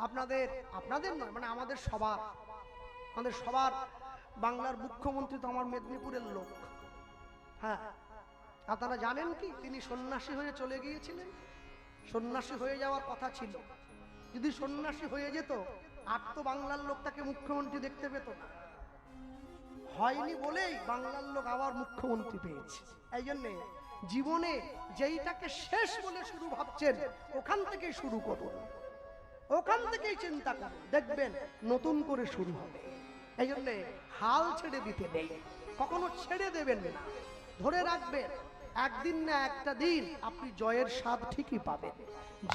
আপনাদের আপনাদের নয়, মানে আমাদের সবার বাংলার মুখ্যমন্ত্রী তো আমার মেদিনীপুরের লোক। হ্যাঁ, আপনারা জানেন কি তিনি সন্ন্যাসী হয়ে চলে গিয়েছিলেন? সন্ন্যাসী হয়ে যাওয়ার কথা ছিল। যদি সন্ন্যাসী হয়ে যেত আর তো বাংলার লোক তাকে মুখ্যমন্ত্রী দেখতে পেত না। হয়নি বলেই বাংলার লোক আবার মুখ্যমন্ত্রী পেয়েছে। এই জন্যে জীবনে যেইটাকে শেষ বলে শুরু ভাবছেন ওখান থেকেই শুরু করুন, ওখান থেকেই চিন্তা করুন, দেখবেন নতুন করে শুরু হবে। এই জন্যে হাল ছেড়ে দিতে নেই, কখনো ছেড়ে দেবেন না, ধরে রাখবেন। একদিন না একটা দিন আপনি জয়ের স্বাদ ঠিকই পাবেন।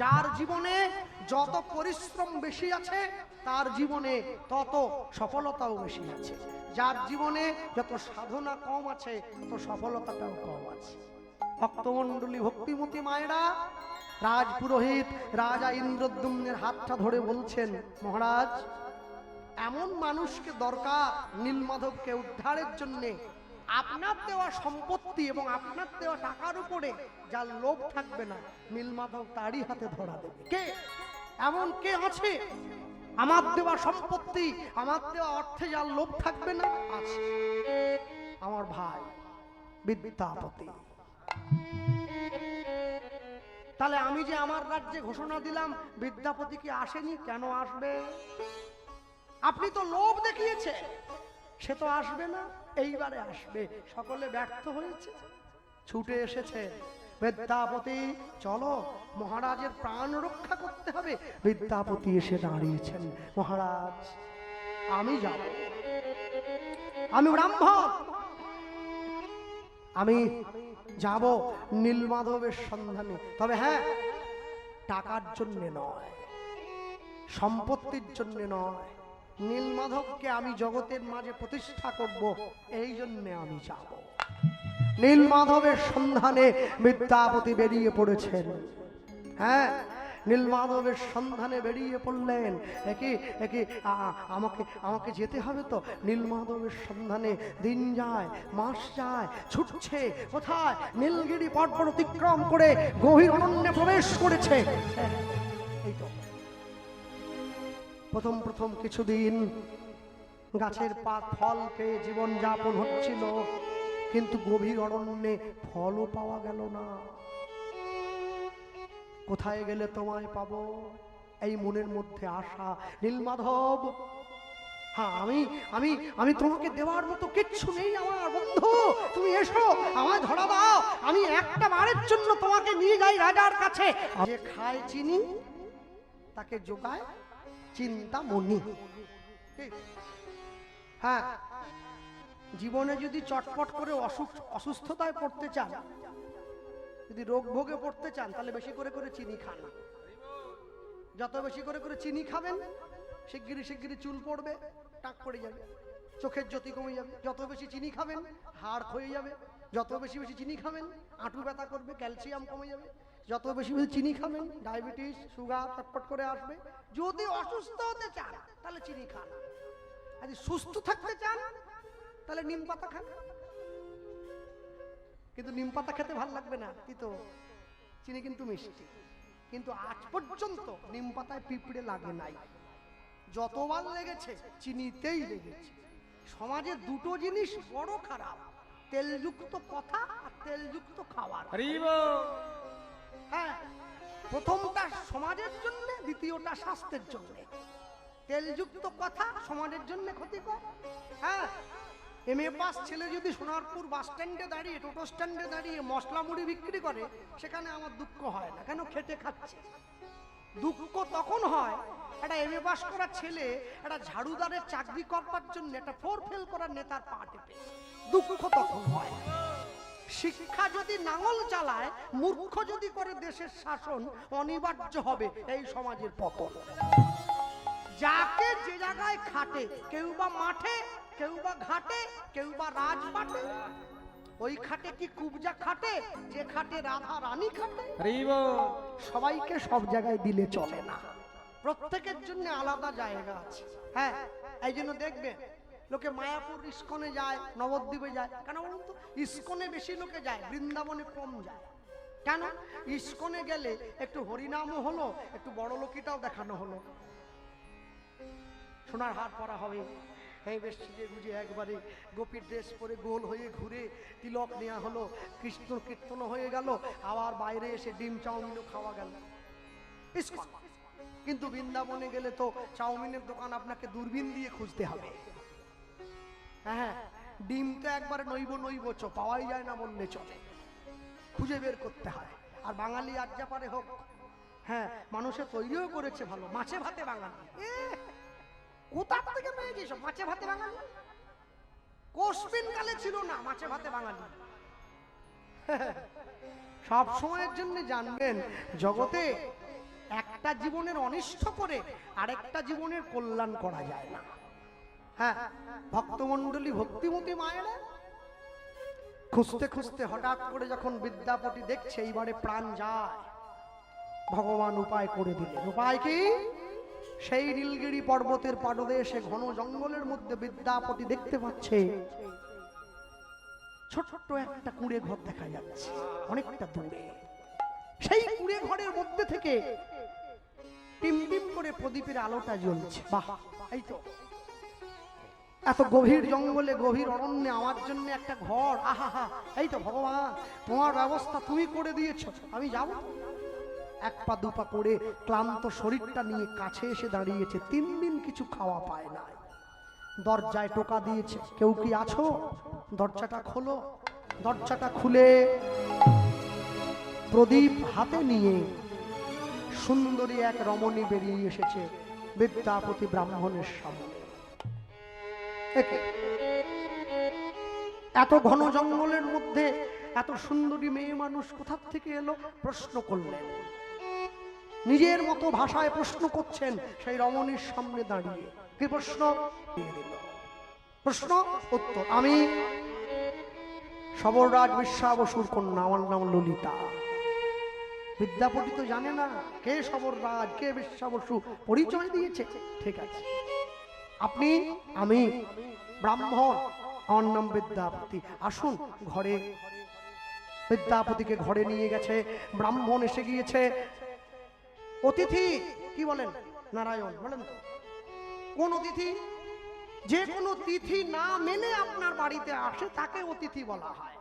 যার জীবনে যত পরিশ্রম বেশি আছে তার জীবনে তত সফলতাও বেশি আছে। যার জীবনে যত সাধনা কম আছে তত সফলতাটাও কম আছে। ভক্তমণ্ডলী, ভক্তিমতী মায়েরা, রাজপুরোহিত রাজা ইন্দ্রদ্যুম্নের হাতটা ধরে বলছেন, মহারাজ এমন মানুষকে দরকার নীলমাধবকে উদ্ধারের জন্যে। আপনার দেওয়া সম্পত্তি এবং আপনার দেওয়া টাকার উপরে যার লোভ থাকবে না নীলমাধব তারই হাতে ধরা দেবে। কে এমন কে আছে? আমার দেওয়া সম্পত্তি, আমার দেওয়া অর্থে যার লোভ থাকবে না, আছে আমার ভাই বিদ্যাপতি। তাহলে আমি যে আমার রাজ্যে ঘোষণা দিলাম, বিদ্যাপতি কি আসেনি? কেন আসবে? আপনি তো লোভ দেখিয়েছে, সে তো আসবে না। এইবারে আসবে। সকলে ব্যর্থ হয়েছে, ছুটে এসেছে, বিদ্যাপতি চলো, মহারাজের প্রাণ রক্ষা করতে হবে। বিদ্যাপতি এসে দাঁড়িয়েছেন, মহারাজ আমি যাব, আমি ব্রাহ্মণ, আমি যাব নীলমাধবের সন্ধানে। তবে হ্যাঁ, টাকার জন্য নয়, সম্পত্তির জন্য নয়, নীলমাধবকে আমি জগতের মাঝে প্রতিষ্ঠা করব, এই জন্যে আমি যাব। নীলমাধবের সন্ধানে বিদ্যাপতি বেরিয়ে পড়েছেন। হ্যাঁ, নীলমাধবের সন্ধানে বেরিয়ে পড়লেন। আমাকে যেতে হবে তো। নীলমাধবের সন্ধানে দিন যায়, মাস যায়, ছুটছে কোথায়? নীলগিরি পর্বত অতিক্রম করে গভীর অরণ্যে প্রবেশ করেছে। এই তো প্রথম কিছুদিন গাছের পাত ফল পেয়ে জীবন যাপন হচ্ছিল, কিন্তু গভীর অরণ্যে ফলও পাওয়া গেল না। কোথায় গেলে তোমায় পাবো, এই মনের মধ্যে আশা। নীলমাধব, হ্যাঁ আমি তোমাকে দেওয়ার মতো কিচ্ছু নেই আমার বন্ধু, তুমি এসো, আমায় ধরা দাও, আমি একটা বারের জন্য তোমাকে নিয়ে যাই রাজার কাছে। যে খায় চিনি তাকে যোগায় চিন্তামণি। হ্যাঁ, জীবনে যদি চটপট করে অসুস্থতায় পড়তে চান, যদি রোগ ভোগে পড়তে চান, তাহলে বেশি করে করে চিনি খান। যত বেশি করে করে চিনি খাবেন, শিগগিরি চুল পড়বে, টাক পড়ে যাবে, চোখের জ্যোতি কমে যাবে। যত বেশি চিনি খাবেন হাড় ক্ষয়ে যাবে। যত বেশি চিনি খাবেন হাঁটু ব্যথা করবে, ক্যালসিয়াম কমে যাবে। যত বেশি চিনি খাবেন ডায়াবেটিস, সুগার চটপট করে আসবে। যদি অসুস্থ হতে চান তাহলে চিনি খান, যদি সুস্থ থাকতে চান তাহলে নিম পাতা খান। কিন্তু নিম পাতা খেতে ভালো লাগবে না, তিতো। চিনি কিন্তু মিষ্টি। কিন্তু আজ পর্যন্ত নিম পাতায় পিঁপড়ে লাগে নাই। যতবার লেগেছে চিনিতেই লেগেছে। সমাজে দুটো জিনিস বড় খারাপ, তেলযুক্ত কথা আর তেলযুক্ত খাবার। হ্যাঁ, প্রথমটা সমাজের জন্য, দ্বিতীয়টা স্বাস্থ্যের জন্য। তেলযুক্ত কথা সমাজের জন্য ক্ষতিকর। হ্যাঁ, এমএ পাস ছেলে যদি সোনারপুর বাস স্ট্যান্ডে দাঁড়িয়ে, টোটো স্ট্যান্ডে দাঁড়িয়ে মশলা মুড়ি বিক্রি করে, সেখানে আমার দুঃখ হয় না। কেন? খেটে খাচ্ছে। দুঃখ তখন হয় একটা এমএ পাস করা ছেলে একটা ঝাড়ুদারের চাকরি করবার জন্য একটা 4 ফেল করার নেতার পা টেপে, দুঃখ তখন হয়। শিক্ষা যদি নাঙল চালায়, মূর্খ যদি করে দেশের শাসন, অনিবার্য হবে এই সমাজের পতন। যাকে যে জায়গায় খাটে, কেউ বা মাঠে, কেউ বা ঘাটে, কেউ বা রাজপাটে, ওই খাটে কি কুবজা খাটে? যে খাটে রাধা রানী খাটে। সবাইকে সব জায়গায় দিলে চলে না, প্রত্যেকের জন্য আলাদা জায়গা আছে। হ্যাঁ, এই জন্য দেখবেন লোকে মায়াপুর ইস্কনে যায়, নবদ্বীপে যায়। কেন বলুন তো? ইস্কনে বেশি লোকে যায়, বৃন্দাবনে কম যায়। কেন? ইস্কনে গেলে একটু হরিনামও হলো, একটু বড় লোকিটাও দেখানো হলো। সোনার হার পরা হবে, এই বেশ সিজে গুজে একবারে গোপীর ড্রেস পরে গোল হয়ে ঘুরে তিলক নেওয়া হলো, কৃষ্ণ কীর্তন হয়ে গেল, আবার বাইরে এসে ডিম চাউমিনও খাওয়া গেল। কিন্তু বৃন্দাবনে গেলে তো চাউমিনের দোকান আপনাকে দূরবীন দিয়ে খুঁজতে হবে। হ্যাঁ, ডিম তো একবারে নইব পাওয়াই যায় না বললে চলে, খুঁজে বের করতে হয়। আর বাঙালি আজ যা পারে হোক, হ্যাঁ মানুষে তৈরিও করেছে ভালো, মাছে ভাতে বাঙালি। কোথা থেকে পেয়েছি সব মাছে ভাতে বাঙালি? কোশবিন কালে ছিল না মাছে ভাতে বাঙালি। সব সময়ের জন্য জানবেন, জগতে একটা জীবনের অনিষ্ট করে আরেকটা জীবনের কল্যাণ করা যায় না। হ্যাঁ, ভক্তমণ্ডলী ভক্তিমতী মায়েরা খুঁজতে খুঁজতে হঠাৎ করে যখন বিদ্যাপতি দেখছে এইবারে প্রাণ যায়, ভগবান উপায় করে দিলেন। উপায় কি? সেই নীলগিরি পর্বতের পাদদেশে ঘন জঙ্গলের মধ্যে বিদ্যাপতি দেখতে পাচ্ছে ছোট্ট একটা কুঁড়ে ঘর দেখা যাচ্ছে অনেকটা দূরে। সেই কুঁড়ে ঘরের মধ্যে থেকে টিম টিম করে প্রদীপের আলোটা জ্বলছে। বাহ, এই তো এত গভীর জঙ্গলে গভীর অরণ্যে আমার জন্য একটা ঘর, আহা, এই তো ভগবান তোমার ব্যবস্থা তুমি করে দিয়েছো, আমি যাব। এক পা দুপা করে ক্লান্ত শরীরটা নিয়ে কাছে এসে দাঁড়িয়েছে। 3 দিন কিছু খাওয়া পায় না। দরজায় টোকা দিয়েছে, কেউ কি আছো? দরজাটা খোলো। দরজাটা খুলে প্রদীপ হাতে নিয়ে সুন্দরী এক রমণী বেরিয়ে এসেছে বিদ্যাপতি ব্রাহ্মণের সামনে। এত ঘন জঙ্গলের মধ্যে এত সুন্দরী মেয়ে মানুষ কোথা থেকে এলো? প্রশ্ন করলেন, নিজের মতো ভাষায় প্রশ্ন করছেন সেই রমণীর সামনে দাঁড়িয়ে। কি প্রশ্ন? প্রশ্ন উত্তর, আমি সবররাজ বিশ্বাবসুর কন্যা, আমার নাম ললিতা। বিদ্যাপতি তো জানে না কে সবররাজ কে বিশ্বাবসু, পরিচয় দিয়েছে। ঠিক আছে, আপনি? আমি ব্রাহ্মণ, আমার নাম বিদ্যাপতি, আসুন ঘরে। বিদ্যাপতিকে ঘরে নিয়ে গেছে, ব্রাহ্মণ এসে গিয়েছে। অতিথি কি বলেন? নারায়ণ বলেন তো। কোন অতিথি? যে কোনো তিথি না মেনে আপনার বাড়িতে আসে তাকে অতিথি বলা হয়।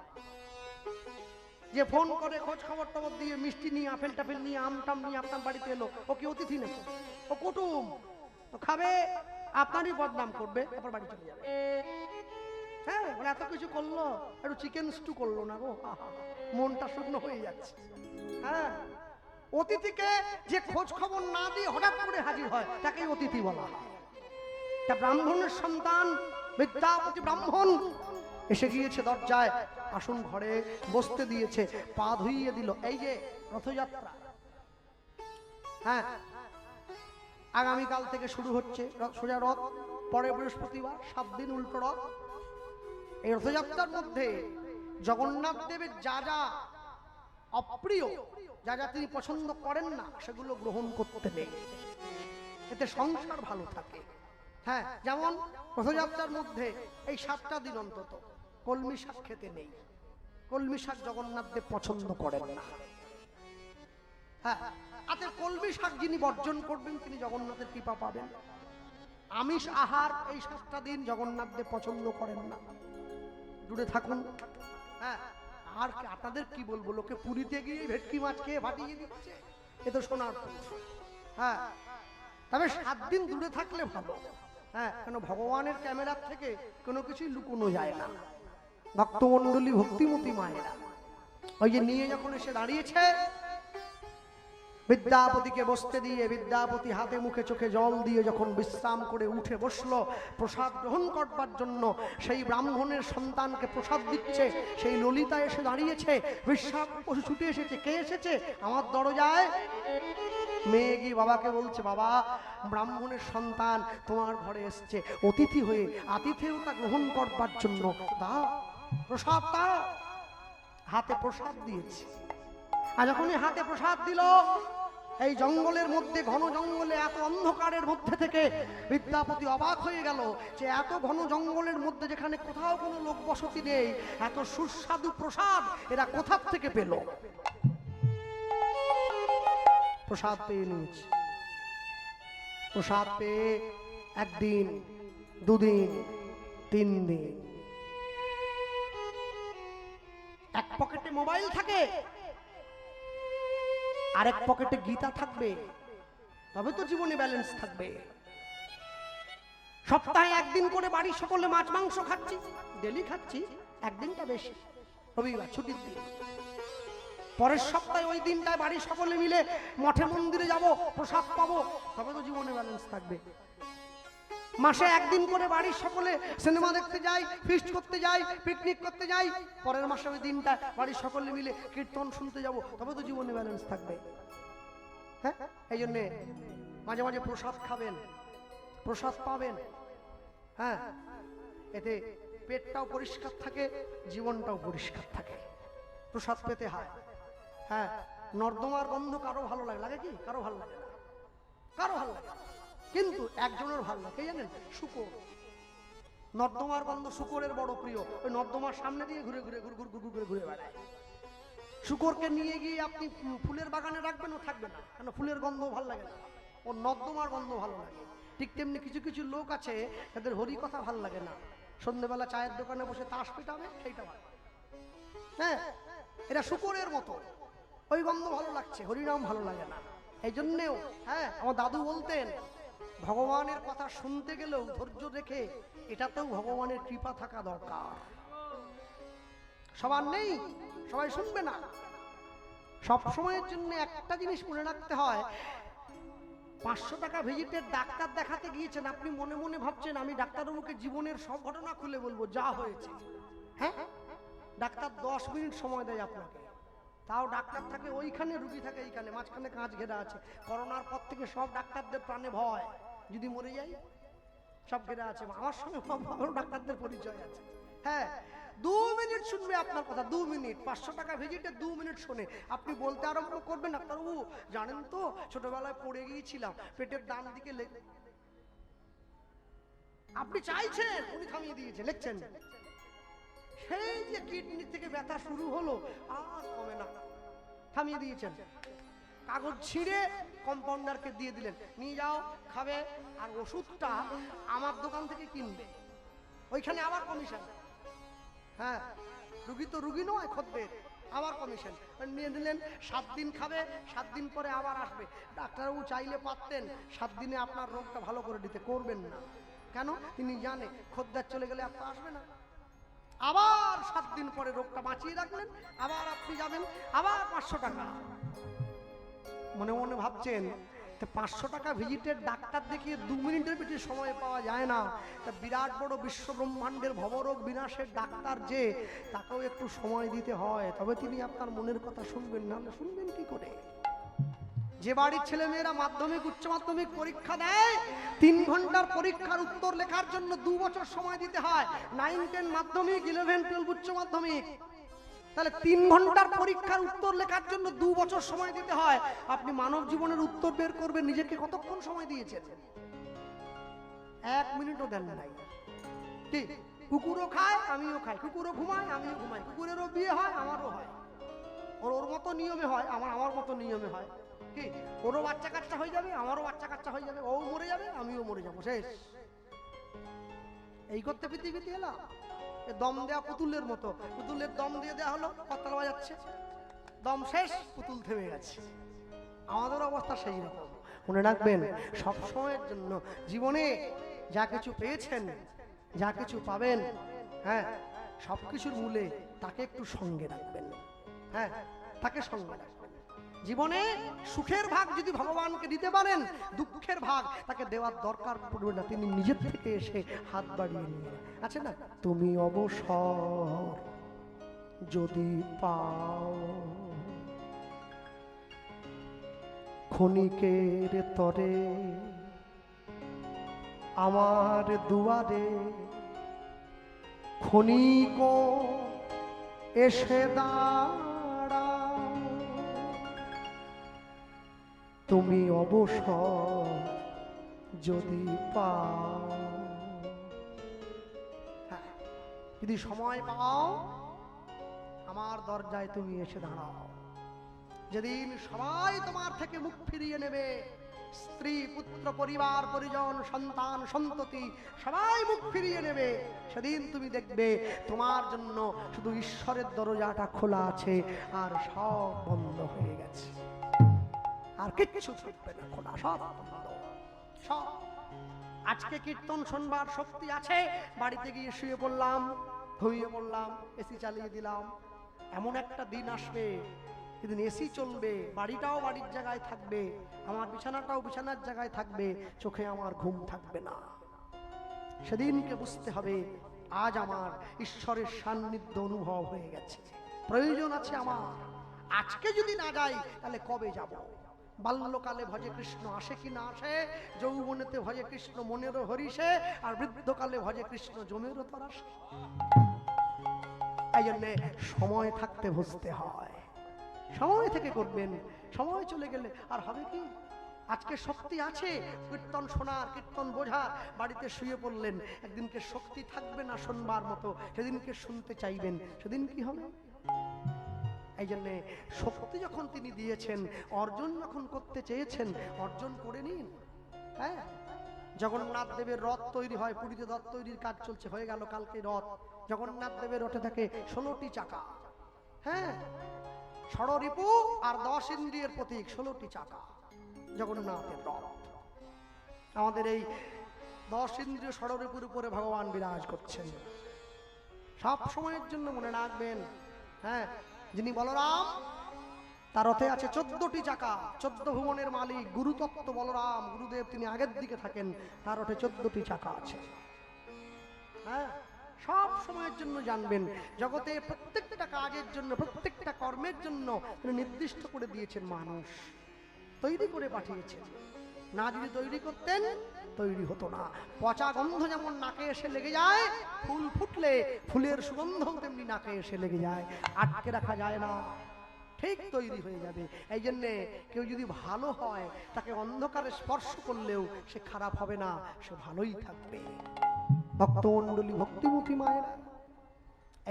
যে ফোন করে খোঁজ খবর টবর দিয়ে মিষ্টি নিয়ে আপেল টাপেল নিয়ে আম টাম নিয়ে আপনার বাড়িতে এলো, ও কি অতিথি নাকি? ও কুটুম, ও খাবে, আপনারই বদনাম করবে, তারপর বাড়ি চলে যাবে। হ্যাঁ, বলে এত কিছু করলো, একটু চিকেন স্টু করলো না গো, মনটা শুকনো হয়ে যাচ্ছে। হ্যাঁ, অতিথিকে যে খোঁজ খবর না দিয়ে হঠাৎ করে হাজির হয় তাকেই অতিথি বলা হয়। তা ব্রাহ্মণের সন্তান বিদ্যাপতি ব্রাহ্মণ এসে গিয়েছে দরজায়, আসুন ঘরে, বসতে দিয়েছে, পা ধুইয়ে দিল। এই যে রথযাত্রা, হ্যাঁ আগামীকাল থেকে শুরু হচ্ছে সোজা রথ, পরে বৃহস্পতিবার, 7 দিন উল্টো রথ। এই রথযাত্রার মধ্যে জগন্নাথ দেবের যা যা অপ্রিয়, যা যা তিনি পছন্দ করেন না, সেগুলো গ্রহণ করতে নেই, এতে সংসার ভালো থাকে। হ্যাঁ, যেমন রথযাত্রার মধ্যে এই 7টা দিন অন্তত কলমি শাক খেতে নেই। কলমি শাক জগন্নাথ দেব পছন্দ করেন না। হ্যাঁ, আতে কলমি শাক যিনি বর্জন করবেন তিনি জগন্নাথের কৃপা পাবেন। আমিষ আহার এই 7টা দিন জগন্নাথ দেব পছন্দ করেন না, দূরে থাকুন। হ্যাঁ, আর আপনাদের কি বলবো, লোকে পুরীতে গিয়ে ভেটকি মাছ খেয়ে ফাটিয়ে দিচ্ছে, এ তো শোনার। হ্যাঁ, তবে 7 দিন দূরে থাকলে ভালো। হ্যাঁ, কেন ভগবানের ক্যামেরার থেকে কোনো কিছুই লুকোনো যায় না। ভক্তমণ্ডলী ভক্তিমতী মায়েরা ওই যে নিয়ে যখন এসে দাঁড়িয়েছে, বিদ্যাপতিকে বসতে দিয়ে বিদ্যাপতি হাতে মুখে চোখে জল দিয়ে যখন বিশ্রাম করে উঠে বসলো প্রসাদ গ্রহণ করবার জন্য, সেই ব্রাহ্মণের সন্তানকে প্রসাদ দিচ্ছে, সেই ললিতা এসে দাঁড়িয়েছে। বিশ্বাবসু ছুটে এসেছে। কে এসেছে? আমার দরজায়। মেয়ে গিয়ে বাবাকে বলছে, বাবা ব্রাহ্মণের সন্তান তোমার ঘরে এসছে অতিথি হয়ে, আতিথেয়তা গ্রহণ করবার জন্য, দাও প্রসাদ দাও। হাতে প্রসাদ দিয়েছে। আর যখনই হাতে প্রসাদ দিল, এই জঙ্গলের মধ্যে, ঘন জঙ্গলে, এত অন্ধকারের মধ্যে থেকে বিদ্যাপতি অবাক হয়ে গেল যে এত ঘন জঙ্গলের মধ্যে, যেখানে কোথাও কোনো লোক বসতি নেই, এত সুস্বাদু প্রসাদ এরা কোথা থেকে পেল? প্রসাদ পেয়ে নিয়েছে। প্রসাদ পেয়ে একদিন, দুদিন, 3 দিন। এক পকেটে মোবাইল থাকে, আরেক পকেটে গীতা থাকবে, তবে তো জীবনে ব্যালেন্স থাকবে। সপ্তাহে একদিন করে বাড়ির সকলে মাছ মাংস খাচ্ছি, ডেলি খাচ্ছি, একদিনটা বেশি, রবিবার ছুটির দিন। পরের সপ্তাহে ওই দিনটায় বাড়ির সকলে মিলে মঠে মন্দিরে যাব, প্রসাদ পাবো, তবে তো জীবনে ব্যালেন্স থাকবে। মাসে একদিন করে বাড়ির সকলে সিনেমা দেখতে যাই, ফিস্ট করতে যাই, পিকনিক করতে যাই, পরের মাসে ওই দিনটা বাড়ির সকলে মিলে কীর্তন শুনতে যাব, তবে তো জীবনে ব্যালেন্স থাকবে। হ্যাঁ, এই জন্যে মাঝে মাঝে প্রসাদ খাবেন, প্রসাদ পাবেন। হ্যাঁ, এতে পেটটাও পরিষ্কার থাকে, জীবনটাও পরিষ্কার থাকে, প্রসাদ পেতে হয়। হ্যাঁ, নর্দমার গন্ধ কারো ভালো লাগে? লাগে কি? কারো ভালো লাগে না, কারো ভালো লাগে, কিন্তু একজনের ভালো লাগে, কে জানেন? শুকর। নর্দমার গন্ধ শুকরের বড় প্রিয়। ওই নর্দমার সামনে দিয়ে ঘুরে ঘুরে ঘুরে ঘুরে ঘুরে ঘুরে ঘুরে বেড়ায়। শুকরকে নিয়ে গিয়ে আপনি ফুলের বাগানে রাখবেন, ও থাকবে না, কেন? ফুলের গন্ধ ভালো লাগে না, ও নর্দমার গন্ধ ভালো লাগে। ঠিক তেমনি কিছু কিছু লোক আছে, তাদের হরি কথা ভালো লাগে না, সন্ধ্যেবেলা চায়ের দোকানে বসে তাস পেটাবে, সেইটা ভালো। হ্যাঁ, এরা শুকরের মতো, ওই গন্ধ ভালো লাগছে, হরিনাম ভালো লাগে না। এই জন্যেও হ্যাঁ, আমার দাদু বলতেন, ভগবানের কথা শুনতে গেলেও ধৈর্য রেখে, এটাতেও ভগবানের কৃপা থাকা দরকার। সবার নেই, সবাই শুনবে না। সব সময়ের জন্য একটা জিনিস মনে রাখতে হয়, 500 টাকা ভিজিটের ডাক্তার দেখাতে গিয়েছেন, আপনি মনে মনে ভাবছেন আমি ডাক্তারবাবুকে জীবনের সব ঘটনা খুলে বলবো যা হয়েছে। হ্যাঁ, ডাক্তার 10 মিনিট সময় দেয় আপনাকে, তাও ডাক্তার থাকে ওইখানে, রুগী থাকে এইখানে, মাঝখানে কাঁচ ঘেরা আছে। করোনার পর থেকে সব ডাক্তারদের প্রাণে ভয়, যদি মরে যাই, সব ঘেরা আছে। আমার সঙ্গে ভালো ডাক্তারদের পরিচয় আছে। হ্যাঁ, 2 মিনিট শুনবে আপনার কথা, 2 মিনিট, 500 টাকা ভিজিটে 2 মিনিট শুনে আপনি বলতে আরম্ভ করবেন, ডাক্তারবাবু জানেন তো ছোটবেলায় পড়ে গিয়েছিলাম, পেটের ডান দিকে আপনি চাইছেন, উনি থামিয়ে দিয়েছে, লিখছেন। সেই যে কিডনি থেকে ব্যথা শুরু হলো, আর কমে না, থামিয়ে দিয়েছেন। কাগজ ছিঁড়ে কম্পাউন্ডারকে দিয়ে দিলেন, নিয়ে যাও, খাবে, আর ওষুধটা আমার দোকান থেকে কিনবে, ওইখানে আবার কমিশন। হ্যাঁ, রুগী তো রুগী নয়, খদ্দের, আবার কমিশন নিয়ে দিলেন। 7 দিন খাবে, 7 দিন পরে আবার আসবে। ডাক্তারবাবু চাইলে পারতেন 7 দিনে আপনার রোগটা ভালো করে দিতে, করবেন না, কেন? তিনি জানে খদ্দের চলে গেলে আপনার আসবে না। আবার 7 দিন পরে রোগটা বাঁচিয়ে রাখলেন, আবার আপনি যাবেন, আবার 500 টাকা। মনে মনে ভাবছেন 500 টাকা ভিজিটের ডাক্তার দেখিয়ে 2 মিনিটের বেশি সময় পাওয়া যায় না, তা বিরাট বড় বিশ্ব ব্রহ্মাণ্ডের ভবরোগ বিনাশের ডাক্তার যে, তাকেও একটু সময় দিতে হয়, তবে তিনি আপনার মনের কথা শুনবেন, না শুনবেন কি করে? যে বাড়ির ছেলে মেয়েরা মাধ্যমিক উচ্চ মাধ্যমিক পরীক্ষা দেয়, 3 ঘন্টার পরীক্ষার উত্তর লেখার জন্য 2 বছর সময় দিতে হয়। 9, 10 মাধ্যমিক, 11, 12 উচ্চ মাধ্যমিক, তাহলে 3 ঘন্টার পরীক্ষার উত্তর লেখার জন্য 2 বছর সময় দিতে হয়। আপনি মানব জীবনের উত্তর বের করবেন, নিজেকে কতক্ষণ সময় দিয়েছেন? 1 মিনিটও দেন নাই। কি? কুকুরও খায়, আমিও খাই, কুকুরও ঘুমায়, আমিও ঘুমাই, কুকুরেরও বিয়ে হয়, আমারও হয়, ওর মতো নিয়মে হয়, আমার মতো নিয়মে হয়। কি? ওরও বাচ্চা কাচ্চা হয়ে যাবে, আমারও বাচ্চা কাচ্চা হয়ে যাবে, ও মরে যাবে, আমিও মরে যাবো, শেষ। এই করতে পৃথিবীতে এলাম। দম দেওয়া পুতুলের মতো, পুতুলের দম দিয়ে দেওয়া হলো, কতাল বাজাচ্ছে, দম শেষ, পুতুল থেমে গেছে। আমাদের অবস্থা সেই রকম। মনে রাখবেন, সব সময়ের জন্য জীবনে যা কিছু পেয়েছেন, যা কিছু পাবেন, হ্যাঁ, সবকিছুর মূলে তাকে একটু সঙ্গে রাখবেন। হ্যাঁ, তাকে সঙ্গে রাখবেন। জীবনে সুখের ভাগ যদি ভগবানকে দিতে পারেন, দুঃখের ভাগ তাকে দেওয়ার দরকার পড়বে না, তিনি নিজের থেকে এসে হাত বাড়িয়ে নিয়ে আছে না। তুমি অবসর যদি পাও, ক্ষণিকের তরে আমার দুয়ারে ক্ষণিক এসে দাঁড়াও, তুমি অবসর যদি পাও। হ্যাঁ, যদি সময় পাও, আমার দরজায় তুমি এসে দাঁড়াও। যেদিন সবাই তোমার থেকে মুখ ফিরিয়ে নেবে, স্ত্রী পুত্র পরিবার পরিজন সন্তান সন্ততি সবাই মুখ ফিরিয়ে নেবে, সেদিন তুমি দেখবে তোমার জন্য শুধু ঈশ্বরের দরজাটা খোলা আছে, আর সব বন্ধ হয়ে গেছে, আর কিচ্ছু থাকবে না খোলা, সব বন্ধ সব। আজকে কীর্তন শুনবার শক্তি আছে, বাড়িতে গিয়ে শুয়ে পড়লাম, ঘুমিয়ে পড়লাম, এসি চালিয়ে দিলাম। এমন একটা দিন আসবে যেদিন এসি চলবে, বাড়িটাও বাড়ির জায়গায় থাকবে, আমার বিছানাটাও বিছানার জায়গায় থাকবে, চোখে আমার ঘুম থাকবে না। সেদিনকে বুঝতে হবে আজ আমার ঈশ্বরের সান্নিধ্য অনুভব হয়ে গেছে, প্রয়োজন আছে আমার। আজকে যদি না যাই তাহলে কবে যাব? বাল্যকালে ভজে কৃষ্ণ আসে কি না আসে, যৌবনেতে ভজে কৃষ্ণ মনেরও হরিষে, আর বৃদ্ধকালে ভজে কৃষ্ণ জমেরও তরাসে। এই জন্যে সময় থাকতে বুঝতে হয়, সময় থেকে করবেন, সময় চলে গেলে আর হবে কি? আজকে শক্তি আছে কীর্তন শোনার, কীর্তন বোঝার, বাড়িতে শুয়ে পড়লেন, একদিনকে শক্তি থাকবে না শুনবার মতো, সেদিনকে শুনতে চাইবেন, সেদিন কি হবে? এই জন্যে শক্তি যখন তিনি দিয়েছেন, অর্জন যখন করতে চেয়েছেন, অর্জন করে নিন। হ্যাঁ, জগন্নাথ দেবের রথ তৈরি হয়, পুরীতে রথ তৈরির কাজ চলছে, হয়ে গেল কালকে রথ। জগন্নাথ দেবের রথে থাকে 16টি চাকা। হ্যাঁ, ষড়রিপু আর 10 ইন্দ্রিয়ের প্রতীক 16টি চাকা জগন্নাথের রথ। আমাদের এই 10 ইন্দ্রিয় ষড়রিপুর উপরে ভগবান বিরাজ করছেন। সব সময়ের জন্য মনে রাখবেন, হ্যাঁ, যিনি বলরাম তার রথে আছে 14টি চাকা, 14 ভুবনের মালিক গুরুতত্ত্ব বলরাম গুরুদেব, তিনি আগের দিকে থাকেন, তার রথে 14টি চাকা আছে। হ্যাঁ, সব সময়ের জন্য জানবেন, জগতে প্রত্যেকটা কাজের জন্য, প্রত্যেকটা কর্মের জন্য তিনি নির্দিষ্ট করে দিয়েছেন, মানুষ তৈরি করে পাঠিয়েছেন। না যদি তৈরি করতেন তৈরি হতো না। পচা গন্ধ যেমন নাকে এসে লেগে যায়, ফুল ফুটলে ফুলের সুগন্ধ তেমনি নাকে এসে লেগে যায়, আটকে রাখা যায় না, ঠিক তৈরি হয়ে যাবে। এই জন্যে কেউ যদি ভালো হয়, তাকে অন্ধকারে স্পর্শ করলেও সে খারাপ হবে না, সে ভালোই থাকবে। ভক্তমণ্ডলী, ভক্তিমতী মায়েরা,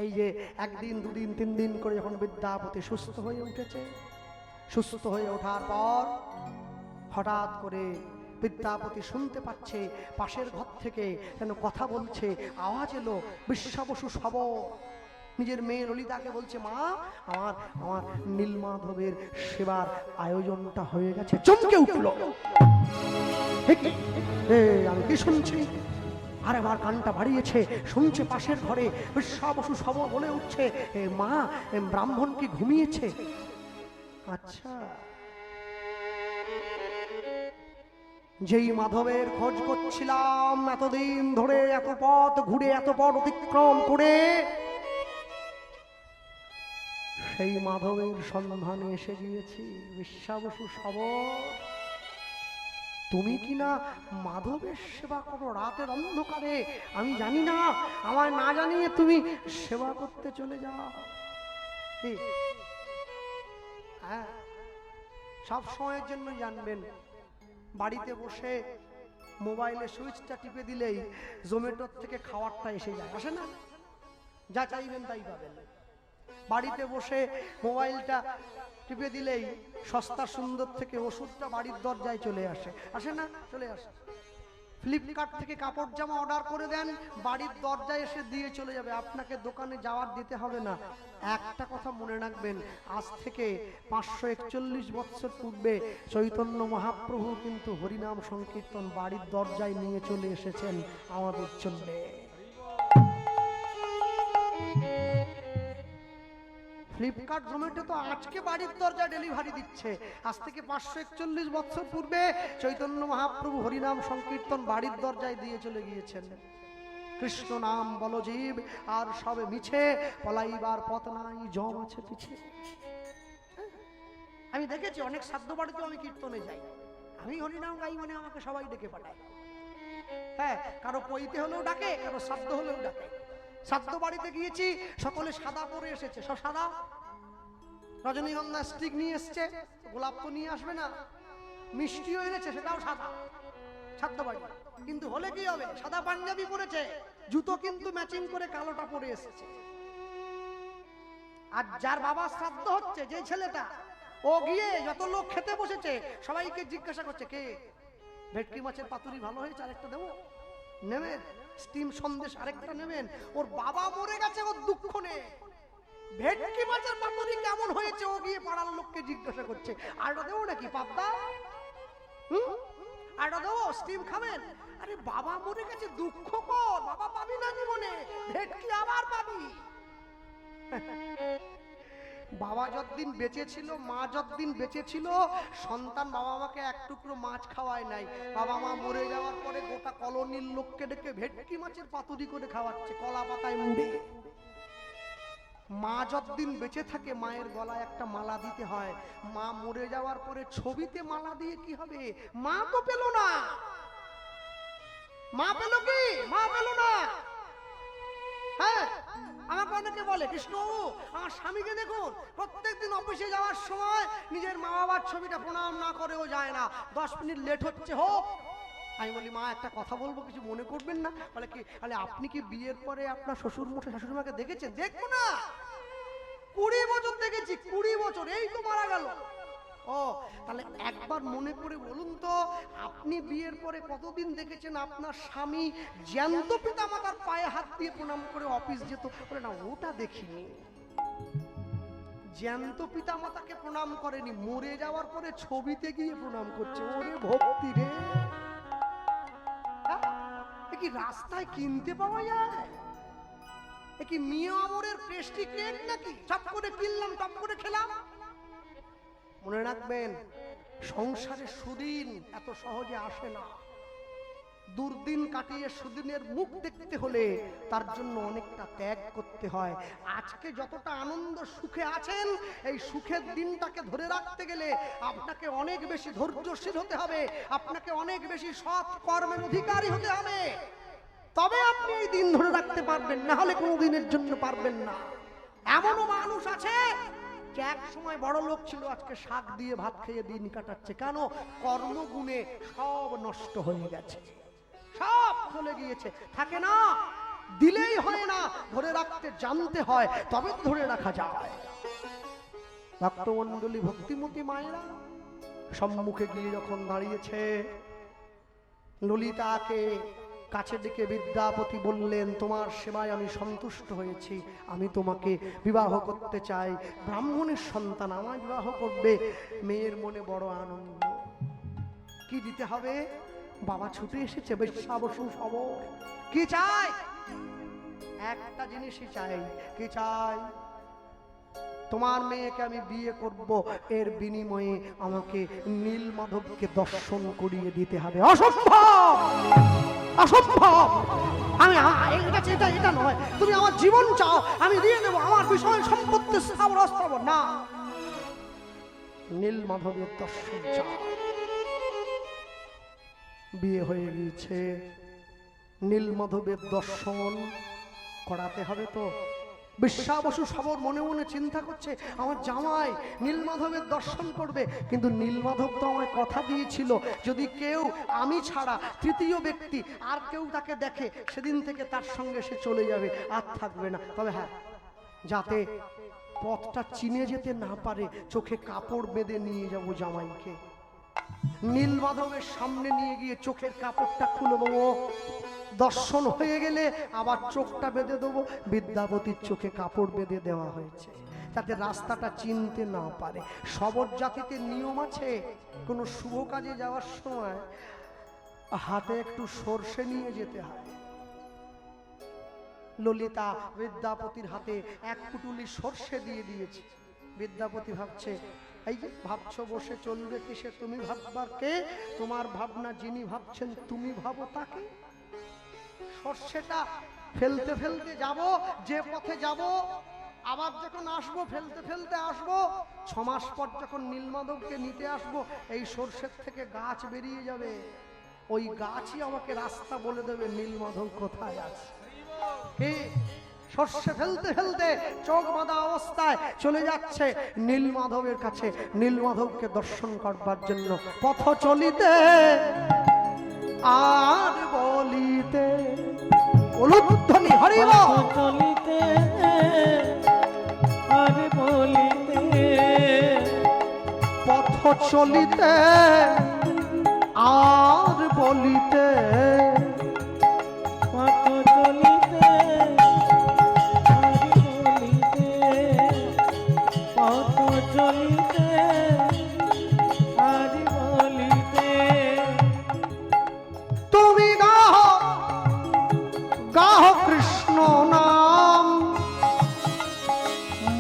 এই যে একদিন দুদিন 3 দিন করে যখন বিদ্যাপতি সুস্থ হয়ে উঠেছে, সুস্থ হয়ে ওঠার পর হঠাৎ করে বিদ্যাপতি শুনতে পাচ্ছে পাশের ঘর থেকে যেন কথা বলছে, আওয়াজ এলো, বিশ্বাবসু সব নিজের মেয়ে ললিতাকে বলছে, মা, আমার আমার নীলমাধবের সেবার আয়োজনটা হয়ে গেছে। চমকে উঠল, আমি কি শুনছি? আর আমার কানটা বাড়িয়েছে, শুনছে পাশের ঘরে বিশ্বাবসু সব বলে উঠছে, মা, ব্রাহ্মণ কি ঘুমিয়েছে? আচ্ছা, যেই মাধবের খোঁজ করছিলাম এতদিন ধরে, এত পথ ঘুরে, এত পথ অতিক্রম করে, সেই মাধবের সন্ধানে এসে গিয়েছি। বিশ্বাবসু সব, তুমি কিনা মাধবের সেবা করো রাতের অন্ধকারে, আমি জানি না, আমায় না জানিয়ে তুমি সেবা করতে চলে যাও। হ্যাঁ, সব সময়ের জন্য জানবেন, বাড়িতে বসে মোবাইলে সুইচটা টিপে দিলেই জোম্যাটোর থেকে খাবারটা এসে যায়, আসে না? যা চাইবেন তাই পাবেন। বাড়িতে বসে মোবাইলটা টিপে দিলেই সস্তা সুন্দর থেকে ওষুধটা বাড়ির দরজায় চলে আসে, আসে না? চলে আসে। ফ্লিপকার্ট থেকে কাপড় জামা অর্ডার করে দেন, বাড়ির দরজায় এসে দিয়ে চলে যাবে, আপনাকে দোকানে যাওয়ার দিতে হবে না। একটা কথা মনে রাখবেন, আজ থেকে 541 বছর পূর্বে চৈতন্য মহাপ্রভু কিন্তু হরিনাম সংকীর্তন বাড়ির দরজায় নিয়ে চলে এসেছেন আমাদের জন্য। ফ্লিপকার্ট জোম্যাটো তো আজকে বাড়ির দরজা ডেলিভারি দিচ্ছে, আজ থেকে 541 বছর পূর্বে চৈতন্য মহাপ্রভু হরিনাম সংকীর্তন বাড়ির দরজায় দিয়ে চলে গিয়েছেন। কৃষ্ণ নাম বল জীব, আর সবে মিছে, পলাইবার পথ নাই, জম আছে পিছে। আমি দেখেছি অনেক শ্রাদ্ধ বাড়িতে আমি কীর্তনে যাই, আমি হরিনাম গাই মানে আমাকে সবাই ডেকে পাঠায়। হ্যাঁ, কারো পইতে হলেও ডাকে, কারো শ্রাদ্ধ হলেও ডাকে। শ্রাদ্ধ বাড়িতে গিয়েছি, সকলে সাদা পরে এসেছে, সব সাদা, রজনীগন্ধা স্টিক নিয়ে এসছে, গোলাপ তো নিয়ে আসবে না, মিষ্টিও এনেছে, সেটাও সাদা। শ্রাদ্ধ বাড়ি কিন্তু হলে কি হবে, সাদা পাঞ্জাবি পরেছে, জুতো কিন্তু ম্যাচিং করে কালোটা পরে এসেছে। আর যার বাবা শ্রাদ্ধ হচ্ছে, যে ছেলেটা, ও গিয়ে যত লোক খেতে বসেছে সবাইকে জিজ্ঞাসা করছে, কে ভেটকি মাছের পাতুরি ভালো হয়েছে, আরেকটা দেবো? নেবেন? স্টিম সন্দেশ আরেকটা নেবেন? ওর বাবা মরে গেছে, ওর দুঃখ নেই। ভেটকি মাছের পাতুরি কেমন হয়েছে ও গিয়ে পাড়ার লোককে জিজ্ঞাসা করছে। আরটা দেবো নাকি পাবদা? আরটা দেবো? স্টিম খাবেন? আরে বাবা মরে গেছে, দুঃখ কর, বাবা পাবি না জীবনে, ভেটকি আবার পাবি। বাবা যতদিন বেঁচে ছিল, মা যতদিন বেঁচে ছিল, সন্তান বাবা মাকে এক টুকরো মাছ খাওয়ায় নাই। বাবা মা মরে যাওয়ার পরে গোটা কলোনির লোককে ডেকে ভেটকি মাছের পাতুরি করে খাওয়াচ্ছে, কলা পাতায় মুড়ে। মা যতদিন বেঁচে থাকে মায়ের গলায় একটা মালা দিতে হয়। মা মরে যাওয়ার পরে ছবিতে মালা দিয়ে কি হবে? মা তো পেল না। মা পেল কি? মা পেল না। হ্যাঁ, আমাকে অনেকে বলে, কৃষ্ণ আমার স্বামীকে দেখুন, প্রত্যেকদিন অফিসে যাওয়ার সময় নিজের মা বাবার ছবিটা প্রণাম না করেও যায় না, 10 মিনিট লেট হচ্ছে হোক। আমি বলি, মা একটা কথা বলবো, কিছু মনে করবেন না? বলে কি? বলে আপনি কি বিয়ের পরে আপনার শ্বশুর মশাই শাশুড়ি মাকে দেখেছেন? দেখবো না, 20 বছর দেখেছি, 20 বছর, এই তো মারা গেল। ও তাহলে একবার মনে করে বলুন তো, আপনি বিয়ের পরে কতদিন দেখেছেন আপনার স্বামী জ্যান্ত পিতা মাতার পায়ে হাত দিয়ে প্রণাম করে অফিস যেত? বলে না, ওটা দেখিনি। জ্যান্ত পিতা মাতাকে প্রণাম করেনি, মরে যাওয়ার পরে ছবিতে গিয়ে প্রণাম করছে। ওরে ভক্তি রে! কি রাস্তায় কিনতে পাওয়া যায়? কি মিয়া আমরের পেস্ট্রি কেক নাকি? চপ করে কিনলাম, টপ করে খেলাম। মনে রাখবেন, সংসারে সুদিন এত সহজে আসে না। দুর্দিন কাটিয়ে সুদিনের মুখ দেখতে হলে তার জন্য অনেকটা ত্যাগ করতে হয়। আজকে যতটা আনন্দ সুখে আছেন, এই সুখের দিনটাকে ধরে রাখতে গেলে আপনাকে অনেক বেশি ধৈর্যশীল হতে হবে, আপনাকে অনেক বেশি সৎ কর্মের অধিকারী হতে হবে, তবে আপনি এই দিন ধরে রাখতে পারবেন, না হলে কোনো দিনের জন্য পারবেন না। এমনও মানুষ আছে যে এক সময় বড় লোক ছিল, আজকে শাক দিয়ে ভাত খেয়ে দিন কাটাচ্ছে। কেন? কর্মগুণে সব নষ্ট হয়ে গেছে, সব চলে গিয়েছে, থাকে না, দিলেই হয় না, ধরে রাখতে জানতে হয়, তবে ধরে রাখা যায়। ভক্তমণ্ডলী, ভক্তিমতী মায়েরা সম্মুখে গিয়ে যখন দাঁড়িয়েছে, ললিতাকে কাছে ডেকে বিদ্যাপতি বললেন, তোমার সেবায় আমি সন্তুষ্ট হয়েছি, আমি তোমাকে বিবাহ করতে চাই, ব্রাহ্মণের সন্তান আমায় বিবাহ করবে। মেয়ের মনে বড় আনন্দ। কি দিতে হবে? বাবা ছুটে এসেছে, বেশ্যা বসু খবর। কি চাই? একটা জিনিসই চাই। কি চাই? তোমার মেয়েকে আমি বিয়ে করব, এর বিনিময়ে আমাকে নীলমাধবকে দর্শন করিয়ে দিতে হবে। অসম্ভব, অসম্ভব। আমি এটা নয়, তুমি আমার জীবন চাও, আমি দিয়ে দেবো, আমার বিষয় সম্পত্তি স্থাবর না, নীলমাধবের দর্শন চাও। বিয়ে হয়ে গিয়েছে, নীলমাধবের দর্শন করাতে হবে তো। বেশ্যা বসু সবর মনে মনে চিন্তা করছে, আমার জামাই নীলমাধবের দর্শন করবে, কিন্তু নীলমাধব তো আমায় কথা দিয়েছিল, যদি কেউ আমি ছাড়া তৃতীয় ব্যক্তি আর কেউ তাকে দেখে, সেদিন থেকে তার সঙ্গে সে চলে যাবে, আর থাকবে না। তবে হ্যাঁ, যাতে পথটা চিনে যেতে না পারে, চোখে কাপড় বেঁধে নিয়ে যাব জামাইকে। নীলমাধবের সামনে নিয়ে গিয়ে চোখের কাপড়টা খুলে দেবো, দর্শন হয়ে গেলে আবার চোখটা বেঁধে দেবো। বিদ্যাপতির চোখে কাপড় বেঁধে দেওয়া হয়েছে, যাতে রাস্তাটা চিনতে না পারে। শবর জাতিতে নিয়ম আছে, কোনো শুভ কাজে যাওয়ার সময় হাতে একটু সর্ষে নিয়ে যেতে হয়। ললিতা বিদ্যাপতির হাতে এক পুটুলি সর্ষে দিয়ে দিয়েছে। বিদ্যাপতি ভাবছে, এই যে ভাবছো বসে চলবে কিসে, তুমি ভাববার কে? তোমার ভাবনা যিনি ভাবছেন তুমি ভাবো তাকে। সর্ষেটা ফেলতে ফেলতে যাব, যে পথে যাব, আবার যখন আসবো ফেলতে ফেলতে আসবো, 6 মাস পর যখন নীলমাধবকে নিতে আসবো, এই সর্ষের থেকে গাছ বেরিয়ে যাবে, ওই গাছই আমাকে রাস্তা বলে দেবে নীলমাধব কোথায় আছে। কি? সর্ষে ফেলতে ফেলতে চোখ বাঁধা অবস্থায় চলে যাচ্ছে নীলমাধবের কাছে, নীলমাধবকে দর্শন করবার জন্য। পথ চলিতে আর বলিতে, উলুধ্বনি হরি বল। চলিতে আর বলিতে, পথ চলিতে আর বলিতে পথ চলিতে হরি বলিতে পথ চলিতে হরি বলিতে তুমি গাহ গাহ কৃষ্ণ নাম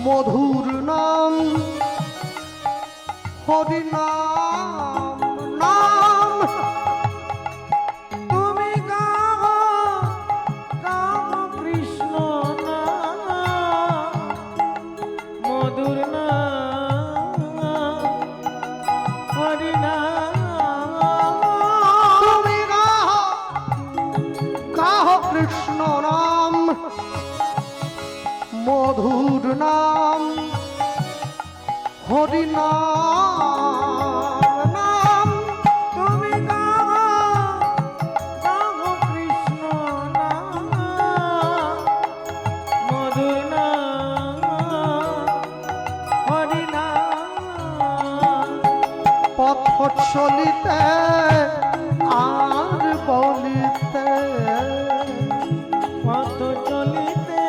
মধুর নাম হরি নাম নাম তুমি গাও গাও কৃষ্ণ নাম মধুর নাম হরি নাম তুমি গাহ গাহ কৃষ্ণ নাম মধুর নাম হরি নাম নাম তুমি গাও গাও কৃষ্ণ নাম মধুর নাম হরি নাম পথ চলিতে আর বলিতে পথ চলিতে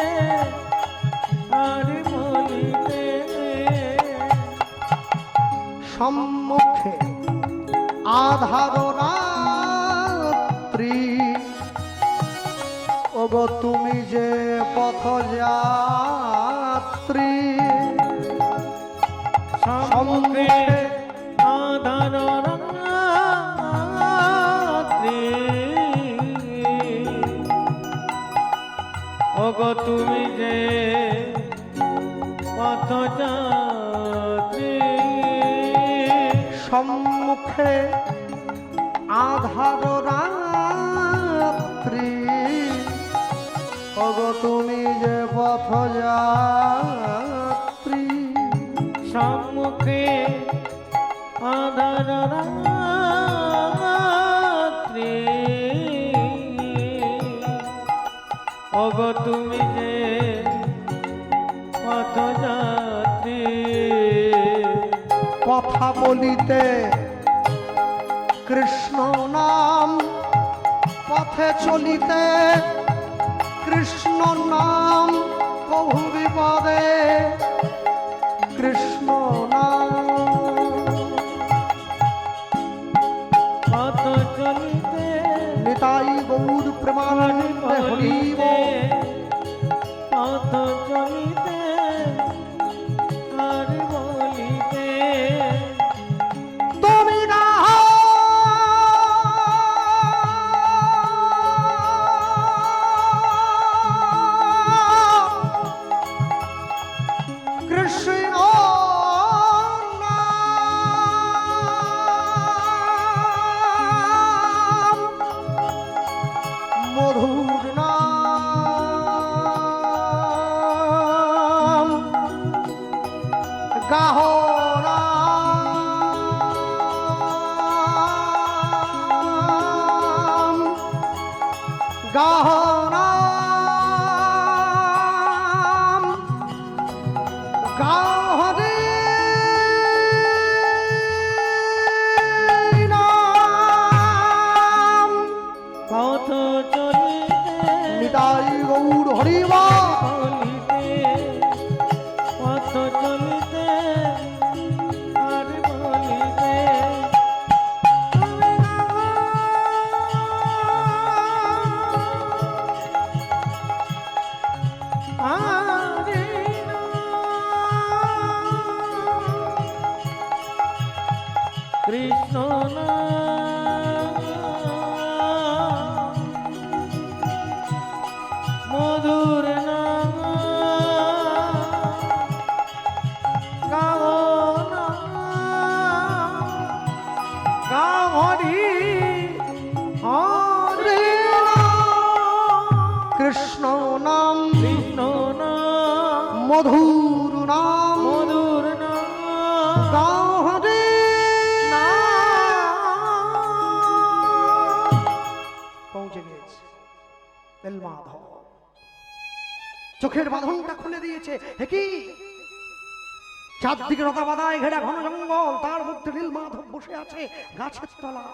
আর বলিতে সম্মুখে আধার রাত্রি ওগো তুমি যে পথ যাত্রী সম্মুখে আধার রাত্রি ওগো তুমি যে পথ যাত্রী সম্মুখে আধার রাত্রি ওগো তুমি যে পথ যাত্রী সম্মুখে আধার রাত্রি ওগো তুমি যে পথ যাত্রী কথা বলিতে কৃষ্ণ নাম পথে চলিতে কৃষ্ণ নাম কভু বিপদে কৃষ্ণ নাম পথ চলিতে নিতাই গৌর প্রেমানন্দে হরি বল। পথ চলিতে আর বলিতে তুমি গাহ কৃষ্ণ নাম মধুর নাম গাহ নাম গাহ নাম গাহ রে নাম পথ চলিতে নিতাই গৌর হরিবা বলিতে পথ চলিতে আর বলিতে তুমি হরি কৃষ্ণ মধুর নাম গাও গাও হরি হরি কৃষ্ণ নাম কৃষ্ণ নাম মধুর নাম মধুর নাম গাহ রে পৌঁছে গিয়েছে বেলমাধব চোখের বাঁধনটা খুলে দিয়েছে হে কি চারদিকে লতা বাদায় ঘেরা ঘন জঙ্গল, তার মধ্যে নীলমাধব বসে আছে গাছের তলায়।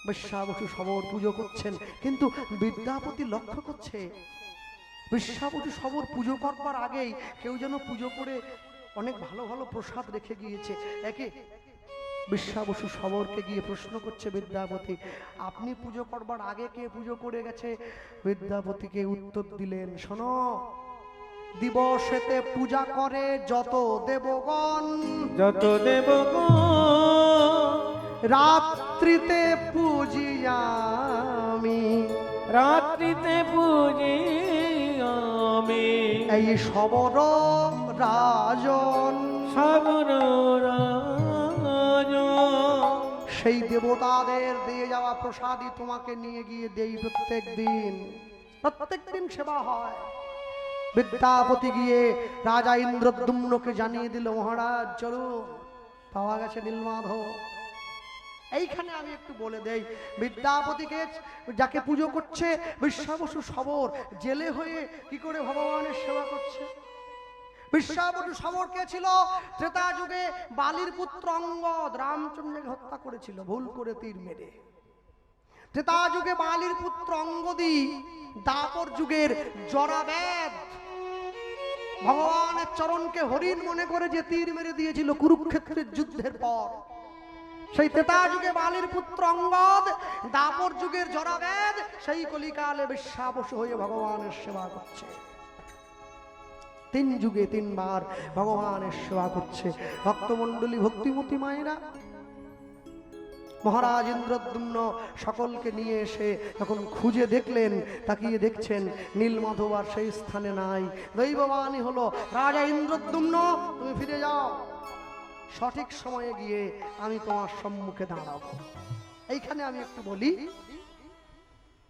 বিশ্বাবসু সবর পুজো করছেন, কিন্তু বিদ্যাপতি লক্ষ্য করছে বিশ্বাবসু সবর পুজো করবার আগেই কেউ যেন পুজো করে অনেক ভালো ভালো প্রসাদ রেখে গিয়েছে। একে বিশ্বাবসু সবরকে গিয়ে প্রশ্ন করছে বিদ্যাপতি, আপনি পুজো করবার আগে কে পুজো করে গেছে? বিদ্যাপতিকে উত্তর দিলেন, শোনো, দিবসেতে পূজা করে যত দেবগণ, যত দেবগণ রাত্রিতে পূজি আমি, রাত্রিতে পূজি আমি, এই সবর রাজন, সবর রাজন। সেই দেবতাদের দিয়ে যাওয়া প্রসাদই তোমাকে নিয়ে গিয়ে দেই প্রত্যেক দিন। প্রত্যেক দিন সেবা হয়। বিদ্যাপতি গিয়ে রাজা ইন্দ্রদ্যুম্নকে জানিয়ে দিল, মহারাজ চলুন, পাওয়া গেছে নীলমাধব। এইখানে আমি একটু বলে দেই, বিদ্যাপতিকে যাকে পুজো করছে বিশ্বাবসু সবর, জেলে হয়ে কি করে ভগবানের সেবা করছে? বিশ্বাবসু সবর কে ছিল? ত্রেতা যুগে বালির পুত্র অঙ্গদ রামচন্দ্রকে হত্যা করেছিল ভুল করে তীর মেরে। ত্রেতা যুগে বালির পুত্র অঙ্গদই দাপর যুগের জরাবেদ ভগবানের চরণকে হরিণ মনে করে যে তীর মেরে দিয়েছিল কুরুক্ষেত্রের যুদ্ধের পর। সেই ত্রেতা যুগে বালির পুত্র অঙ্গদ, দাপর যুগের জরাবেদ সেই কলিকালে বিশ্বাবসু হয়ে ভগবানের সেবা করছে। 3 যুগে 3 বার ভগবানের সেবা করছে। ভক্তমণ্ডলী, ভক্তিমতী মায়েরা, মহারাজ ইন্দ্রদ্যুম্ন সকলকে নিয়ে এসে যখন খুঁজে দেখলেন, তাকিয়ে দেখছেন নীলমাধব আর সেই স্থানে নাই। দৈববাণী হলো, রাজা ইন্দ্রদ্যুম্ন তুমি ফিরে যাও, সঠিক সময়ে গিয়ে আমি তোমার সম্মুখে দাঁড়াবো। এইখানে আমি একটু বলি,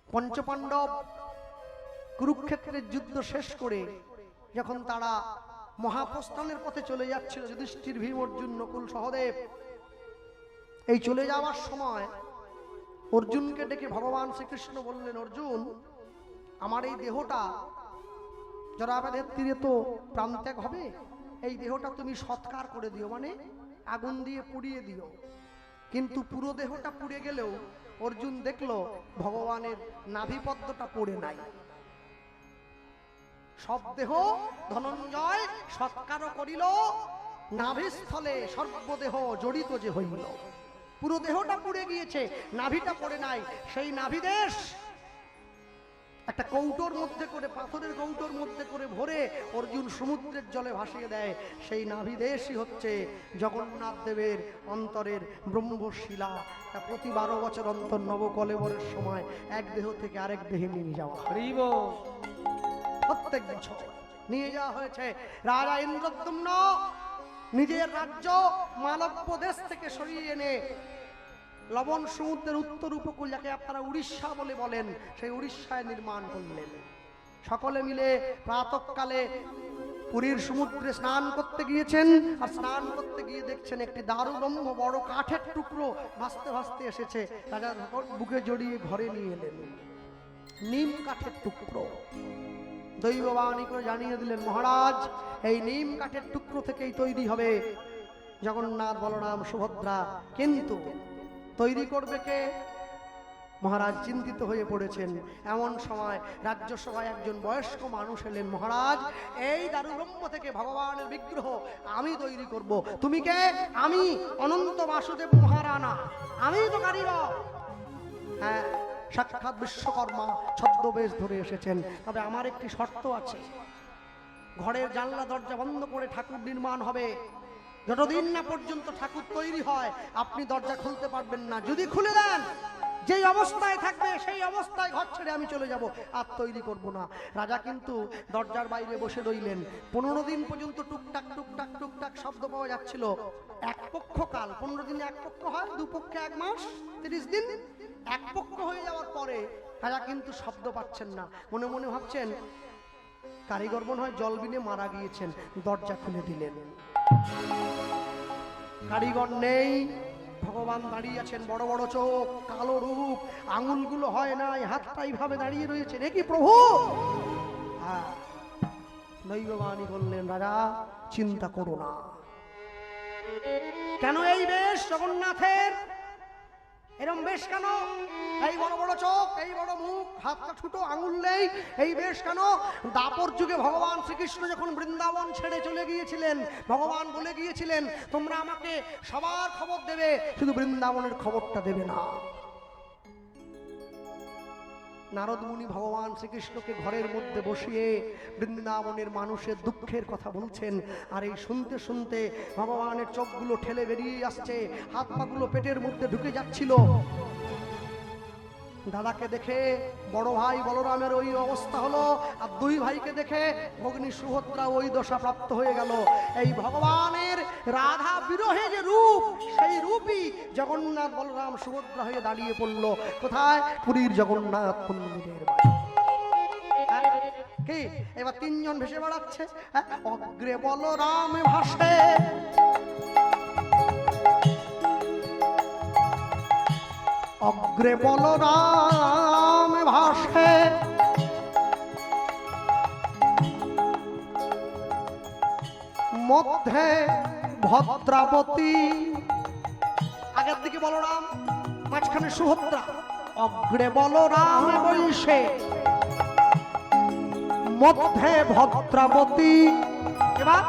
পঞ্চপাণ্ডব কুরুক্ষেত্রের যুদ্ধ শেষ করে যখন তারা মহাপ্রস্থানের পথে চলে যাচ্ছিল, যুধিষ্ঠির, ভীম, অর্জুন, নকুল, সহদেব, এই চলে যাওয়ার সময় অর্জুনকে ডেকে ভগবান শ্রীকৃষ্ণ বললেন, অর্জুন, আমার এই দেহটা জরাবেদের তীরে তো প্রাণত্যাগ হবে, এই দেহটা তুমি সৎকার করে দিও, মানে আগুন দিয়ে পুড়িয়ে দিও। কিন্তু পুরো দেহটা পুড়ে গেলেও অর্জুন দেখলো ভগবানের নাভিপদ্মটা পড়ে নাই। সব দেহ ধনঞ্জয় সৎকার করিল, নাভিস্থলে সর্বদেহ জড়িত যে হইল। পুরো দেহটা পুড়ে গিয়েছে, নাভিটা পড়ে নাই। সেই নাভিদেশ একটা কৌটোর মধ্যে করে, পাথরের কৌটোর মধ্যে করে ভরে অর্জুন সমুদ্রের জলে ভাসিয়ে দেয়। সেই নাভিদেশই হচ্ছে জগন্নাথ দেবের অন্তরের ব্রহ্মশিলা। প্রতি 12 বছর অন্তর নবকলেবরের সময় এক দেহ থেকে আরেক দেহে নিয়ে যাওয়া হয়। প্রত্যেক বছর নিয়ে যাওয়া হয়েছে। রাজা ইন্দ্রদ্যুম্ন নিজের রাজ্য মালব্য দেশ থেকে সরিয়ে এনে লবণ সমুদ্রের উত্তর উপকূল, যাকে আপনারা উড়িষ্যা বলে বলেন, সেই উড়িষ্যায় নির্মাণ করলেন। সকলে মিলে প্রাতঃকালে পুরীর সমুদ্রে স্নান করতে গিয়েছেন, আর স্নান করতে গিয়ে দেখছেন একটি দারুব্রহ্ম বড় কাঠের টুকরো ভাসতে ভাসতে এসেছে। রাজা বুকে জড়িয়ে ঘরে নিয়ে এলেন। নিম কাঠের টুকরো। দৈববাণী করে জানিয়ে দিলেন, মহারাজ, এই নিম কাঠের টুকরো থেকেই তৈরি হবে জগন্নাথ, বলরাম, সুভদ্রা। কিন্তু তৈরি করবে কে? মহারাজ চিন্তিত হয়ে পড়েছেন। এমন সময় রাজ্যসভায় একজন বয়স্ক মানুষ এলেন। মহারাজ, এই দারুব্রহ্ম থেকে ভগবানের বিগ্রহ আমি তৈরি করব। তুমি কে? আমি অনন্ত বাসুদেব মহারানা, আমি তো কারিগর। হ্যাঁ, সাক্ষাৎ বিশ্বকর্মা ছদ্মবেশ ধরে এসেছেন। তবে আমার একটি শর্ত আছে, ঘরের জানলা দরজা বন্ধ করে ঠাকুর নির্মাণ হবে। যতদিন না পর্যন্ত ঠাকুর তৈরি হয় আপনি দরজা খুলতে পারবেন না। যদি খুলে দেন, যেই অবস্থায় থাকবে সেই অবস্থায় ঘর ছেড়ে আমি চলে যাব, আর তৈরি করব না। রাজা কিন্তু দরজার বাইরে বসে রইলেন। 15 দিন পর্যন্ত টুকটাক টুকটাক টুকটাক শব্দ পাওয়া যাচ্ছিল। এক পক্ষ কাল, 15 দিনে এক পক্ষ হয়, 2 পক্ষে 1 মাস, 30 দিন। এক পক্ষ হয়ে যাওয়ার পরে রাজা কিন্তু শব্দ পাচ্ছেন না। মনে মনে ভাবছেন, কারিগর মনে হয় জল বিনে মারা গিয়েছেন। দরজা খুলে দিলেন, কারিগর নেই। ভগবান দাঁড়িয়ে আছেন, বড় বড় চোখ, কালো রূপ, আঙুলগুলো হয় নাই, হাতটা এইভাবে দাঁড়িয়ে রয়েছে। রে কি প্রভু? হ্যাঁ, দৈববাণী বললেন, রাজা চিন্তা করো না। কেন এই বেশ জগন্নাথের? এরম বেশ কেন? এই বড় বড় চোখ, এই বড় মুখ, হাতটা ছোট, আঙুল নেই, এই বেশ কেন? দাপর যুগে ভগবান শ্রীকৃষ্ণ যখন বৃন্দাবন ছেড়ে চলে গিয়েছিলেন, ভগবান বলে গিয়েছিলেন তোমরা আমাকে সবার খবর দেবে, শুধু বৃন্দাবনের খবরটা দেবে না। নারদ মুনি ভগবান শ্রীকৃষ্ণকে ঘরের মধ্যে বসিয়ে বৃন্দাবনের মানুষের দুঃখের কথা বলছেন, আর এই শুনতে শুনতে ভগবানের চোখগুলো ঠেলে বেরিয়ে আসছে, হাত পাগুলো পেটের মধ্যে ঢুকে যাচ্ছিল। দাদাকে দেখে বড় ভাই বলরামের ওই অবস্থা হলো, আর দুই ভাইকে দেখে ভগ্নী সুভদ্রা ওই দশা প্রাপ্ত হয়ে গেল। এই ভগবানের রাধা বিরহে যে রূপ, সেই রূপই জগন্নাথ বলরাম সুভদ্রা হয়ে দাঁড়িয়ে পড়ল কোথায়? পুরীর জগন্নাথ মন্দিরের কি এবার তিনজন ভেসে বেড়াচ্ছে। অগ্রে বলরাম ভাসে, অগ্রে বলরাম ভাসে, মধ্যে ভদ্রাবতী। আগের দিকে বলরাম, মাঝখানে সুভদ্রা। অগ্রে বলরাম বৈশে, মধ্যে ভদ্রাবতী। এবার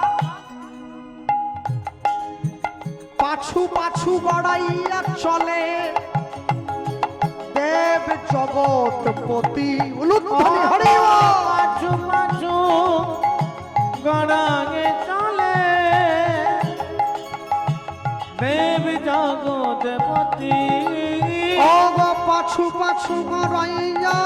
পাছু পাছু গড়াইয়া চলে দেব জগৎপতি। উলুধ্বনি হরি বল। পাছু পাছু গড়াইয়া চলে দেব জগৎপতি। অগ পাছু পাছু গড়াইয়া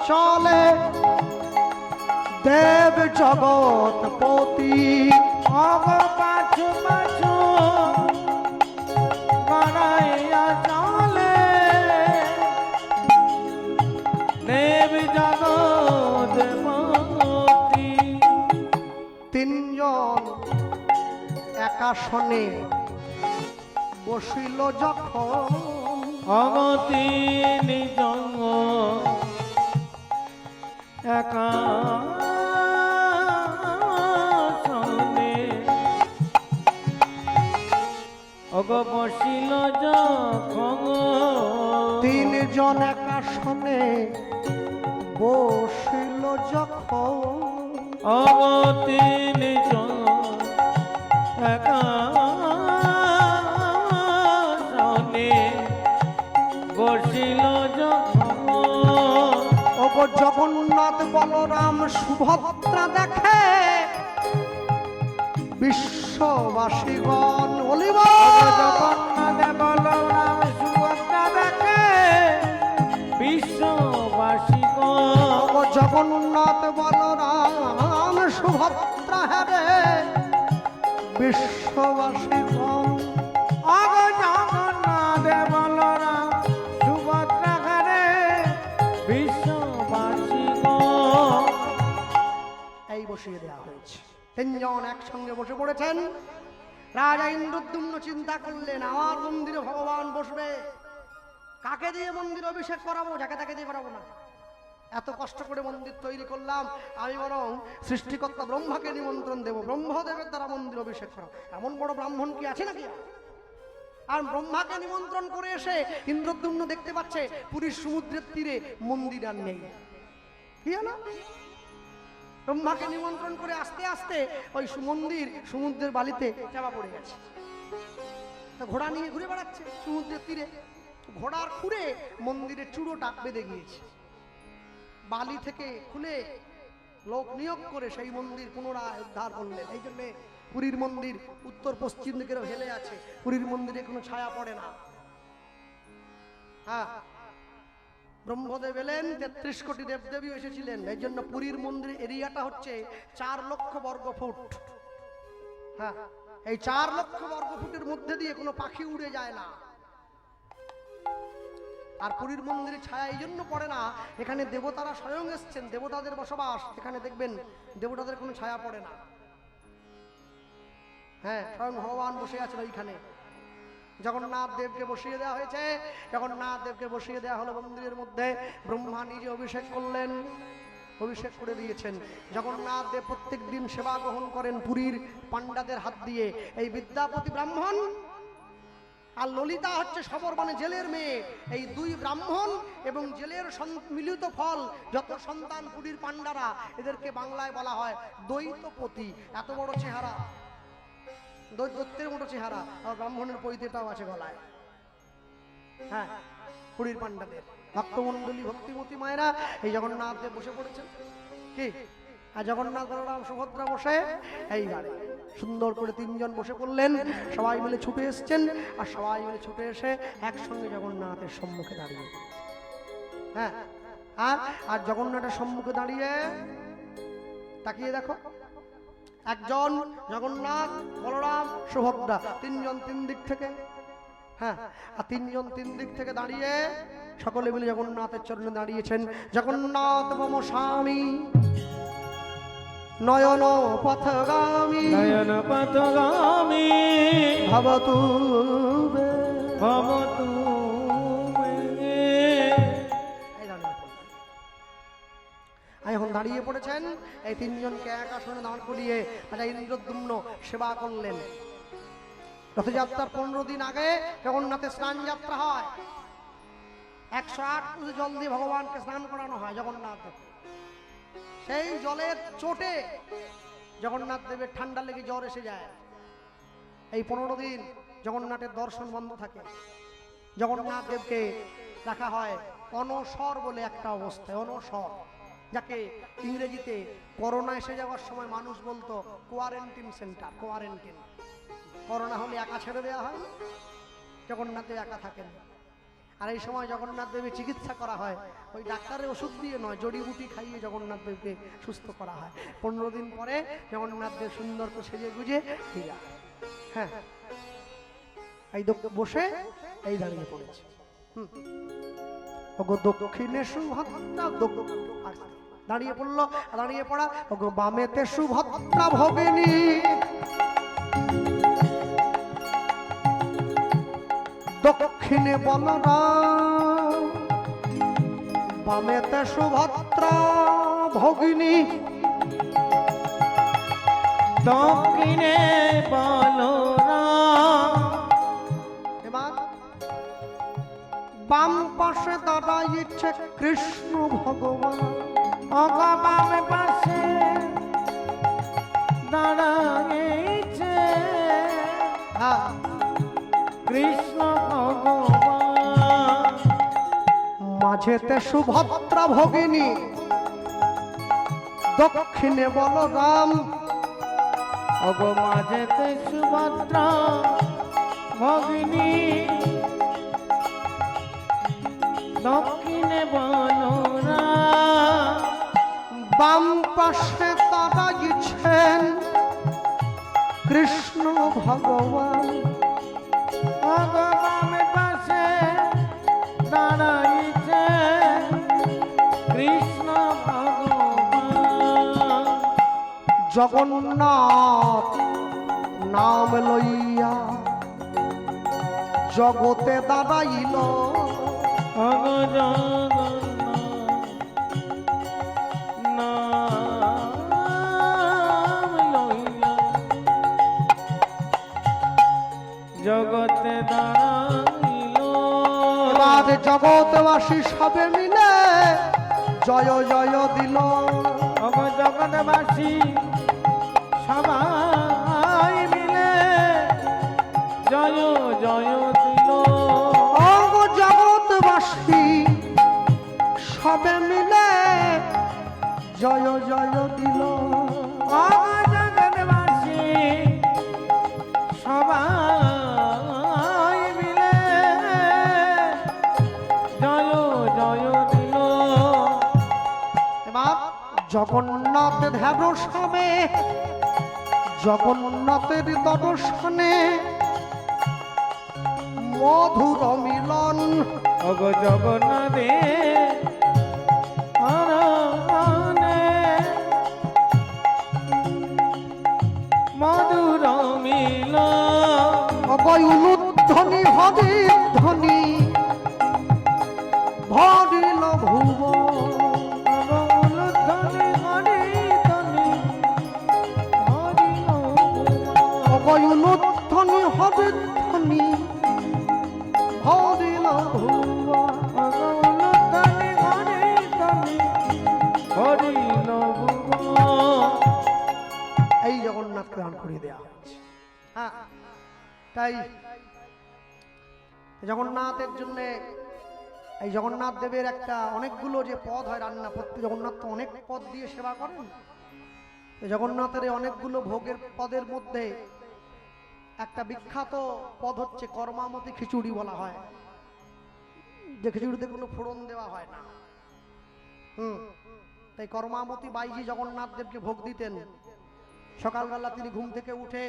চলে দেব জগৎপতি। অগ পাছু পাছু গড়াইয়া চলে দেব জগৎপতি। তিনজন একাসনে বসিল যখন, অগতি নিজ একাসনে অগ বসিল যখন। তিনজন একাসনে বসিল যখন, অগতি নিজ একাসনে বসিল যখন। ওগো জগন্নাথ বলরাম সুভদ্রা দেখে বিশ্ববাসীগণ বলিব। জগন্নাথ বলরাম সুভদ্রা দেখে বিশ্ববাসীগণ। ওগো জগন্নাথ বলরাম সুভদ্রা হেবে বিশ্ববাসীগণ। অগ জগন্নাথ বলরাম সুভদ্রা ঘরে বিশ্ববাসীগণ। এই বসিয়ে দেওয়া হয়েছে। তিনজন একসঙ্গে বসে পড়েছেন। রাজা ইন্দ্রদ্যুম্ন চিন্তা করলেন আমার মন্দিরে ভগবান বসবে, কাকে দিয়ে মন্দির অভিষেক করাবো? যাকে তাকে দিয়ে করাবো না। এত কষ্ট করে মন্দির তৈরি করলাম, আমি বরং সৃষ্টিকর্তা ব্রহ্মাকে নিমন্ত্রণ দেব, ব্রহ্মদেবের দ্বারা মন্দির অভিষেক করাবো। এমন বড় ব্রাহ্মণ কি আছে নাকি? আর ব্রহ্মাকে নিমন্ত্রণ করে এসে ইন্দ্রদ্যুম্ন দেখতে পাচ্ছে পুরীর সমুদ্রের তীরে মন্দির আর নেই। কি হলো? ব্রহ্মাকে নিমন্ত্রণ করে আস্তে আস্তে ওই মন্দির সমুদ্রের বালিতে চাপা পড়ে গেছে। ঘোড়া নিয়ে ঘুরে বেড়াচ্ছে সমুদ্রের তীরে, ঘোড়ার খুঁড়ে মন্দিরের চূড়োটা বেঁধে গিয়েছে। বালি থেকে খুলে লোক নিয়োগ করে সেই মন্দির পুনরায় উদ্ধার করলেন। এই জন্য পুরীর মন্দির উত্তর পশ্চিম দিকে হেলে আছে, পুরীর মন্দিরে কোনো ছায়া পড়ে না। হ্যাঁ, ব্রহ্মদেব এলেন, 33 কোটি দেবদেবী এসেছিলেন। এই জন্য পুরীর মন্দির এরিয়াটা হচ্ছে 4 লক্ষ বর্গ ফুট। হ্যাঁ, এই 4 লক্ষ বর্গ ফুটের মধ্যে দিয়ে কোনো পাখি উড়ে যায় না। আর পুরীর মন্দিরে ছায়া এই জন্য পড়ে না, এখানে দেবতারা স্বয়ং এসছেন, দেবতাদের বসবাস। এখানে দেখবেন দেবতাদের কোনো ছায়া পড়ে না। হ্যাঁ, স্বয়ং ভগবান বসে আছেন ওইখানে। জগন্নাথ দেবকে বসিয়ে দেওয়া হয়েছে। জগন্নাথ দেবকে বসিয়ে দেওয়া হলো মন্দিরের মধ্যে। ব্রহ্মা নিজে অভিষেক করলেন। অভিষেক করে দিয়েছেন। জগন্নাথ দেব প্রত্যেক দিন সেবা গ্রহণ করেন পুরীর পাণ্ডাদের হাত দিয়ে। এই বিদ্যাপতি ব্রাহ্মণ আর ললিতা হচ্ছে সবরবনে জেলের মেয়ে। এই দুই ব্রাহ্মণ এবং জেলের মিলিত ফল যত সন্তান পুরীর পাণ্ডারা, এদেরকে বাংলায় বলা হয় দ্বৈতপতি। এত বড় চেহারা, দৈত্যের মতো চেহারা, আর ব্রাহ্মণের পৈতেটাও আছে গলায়। হ্যাঁ, পুরীর পাণ্ডাদের ভক্তমণ্ডলী ভক্তিমতী মায়েরা এই জগন্নাথ দেব বসে পড়েছেন। কি আর জগন্নাথ বলরাম সুভদ্রা বসে এইবারে সুন্দর করে তিনজন বসে পড়লেন। সবাই মিলে ছুটে এসছেন, আর সবাই মিলে ছুটে এসে একসঙ্গে জগন্নাথের সম্মুখে দাঁড়িয়ে। হ্যাঁ, আর জগন্নাথের সম্মুখে দাঁড়িয়ে তাকিয়ে দেখো, একজন জগন্নাথ, বলরাম, সুভদ্রা, তিনজন তিন দিক থেকে। হ্যাঁ, আর তিনজন তিন দিক থেকে দাঁড়িয়ে সকলে মিলে জগন্নাথের চরণে দাঁড়িয়েছেন। জগন্নাথ মম স্বামী নয়ন পথগামী, নয়ন পথগামী ভবতু ভবতু এখন দাঁড়িয়ে পড়েছেন। এই তিনজনকে এক আসনে দাঁড় করিয়ে রাজা ইন্দ্রদ্যুম্ন সেবা করলেন। রথযাত্রার 15 দিন আগে জগন্নাথের স্নান যাত্রা হয়। 108 কুলু জল দিয়ে ভগবানকে স্নান করানো হয় জগন্নাথ। সেই জলের চোটে জগন্নাথ দেবের ঠান্ডা লেগে জ্বর এসে যায়। এই 15 দিন জগন্নাথের দর্শন বন্ধ থাকে। জগন্নাথ দেবকে রাখা হয় অনসর বলে একটা অবস্থায়, অনসর, যাকে ইংরেজিতে করোনা এসে যাওয়ার সময় মানুষ বলতো কোয়ারেন্টিন সেন্টার। কোয়ারেন্টিন, করোনা হলে একা ছেড়ে দেওয়া হয়, জগন্নাথ দেব একা থাকেন। আর এই সময় জগন্নাথ দেবের চিকিৎসা করা হয় ওই ডাক্তারের ওষুধ দিয়ে নয়, জড়িবুটি খাইয়ে জগন্নাথ দেবকে সুস্থ করা হয়। 15 দিন পরে জগন্নাথ দেব সুন্দর করে সেজে গুজে ঠিক আছে। হ্যাঁ, এই বসে এই দাঁড়িয়ে পড়েছে। ওগো দক্ষিণে সুভদ্রা, দাঁড়িয়ে পড়লো। দাঁড়িয়ে পড়া, ওগো বামেতে সুভদ্রা ভগিনী, দক্ষিণে বলরাম, বামেতে সুভদ্রা ভগিনী, দক্ষিণে বলরাম। এবার বাম পাশে দাঁড়াইছে কৃষ্ণ ভগবান, বাম পাশে দাঁড়াইছে কৃষ্ণ ভগবান, মাঝেতে সুভদ্রা ভগিনী, দক্ষিণে বলরাম, মাঝেতে সুভদ্রা ভগিনী, দক্ষিণে বলরাম। বাম পাশে দাঁড়াইছেন কৃষ্ণ ভগবান, বাম পাশে দাঁড়াইছে কৃষ্ণ ভগবান। জগন্নাথ নাম লইয়া জগতে দাঁড়াইল, জগতে দাঁড়াইল। এবার জগৎবাসী সবে মিলে জয় জয় দিল, জগৎবাসী সবাই মিলে জয় জয় দিল। জগৎবাসী সবে মিলে জয় জয় দিল, জগৎবাসী সবাই মিলে জয় জয় দিল। এবার জগন্নাথ ধ্যানসবে, জগন্নাথের দর্শনে মধুর মিলন, জগন্নাথে মধুর মিল, অনুধ্বনি হরির ধ্বনি ভরিল ভুব, অনুধ্বনি হরিল ভুয়া। অগৌলতানি ঘরে তানি হরিল ভুবন। এই জগন্নাথকে দান করিয়ে দেওয়া হয়েছে। হ্যাঁ, তাই জগন্নাথের জন্য এই জগন্নাথ দেবের একটা অনেকগুলো যে পদ হয় রান্না, প্রত্যেক জগন্নাথ তো অনেক পদ দিয়ে সেবা করেন। জগন্নাথের এই অনেকগুলো ভোগের পদের মধ্যে একটা বিখ্যাত পদ হচ্ছে কর্মামতি খিচুড়ি বলা হয়, যে খিচুড়িতে কোনো ফোড়ন দেওয়া হয় না। তাই কর্মামতি বাইজি জগন্নাথ দেবকে ভোগ দিতেন। সকালবেলা তিনি ঘুম থেকে উঠে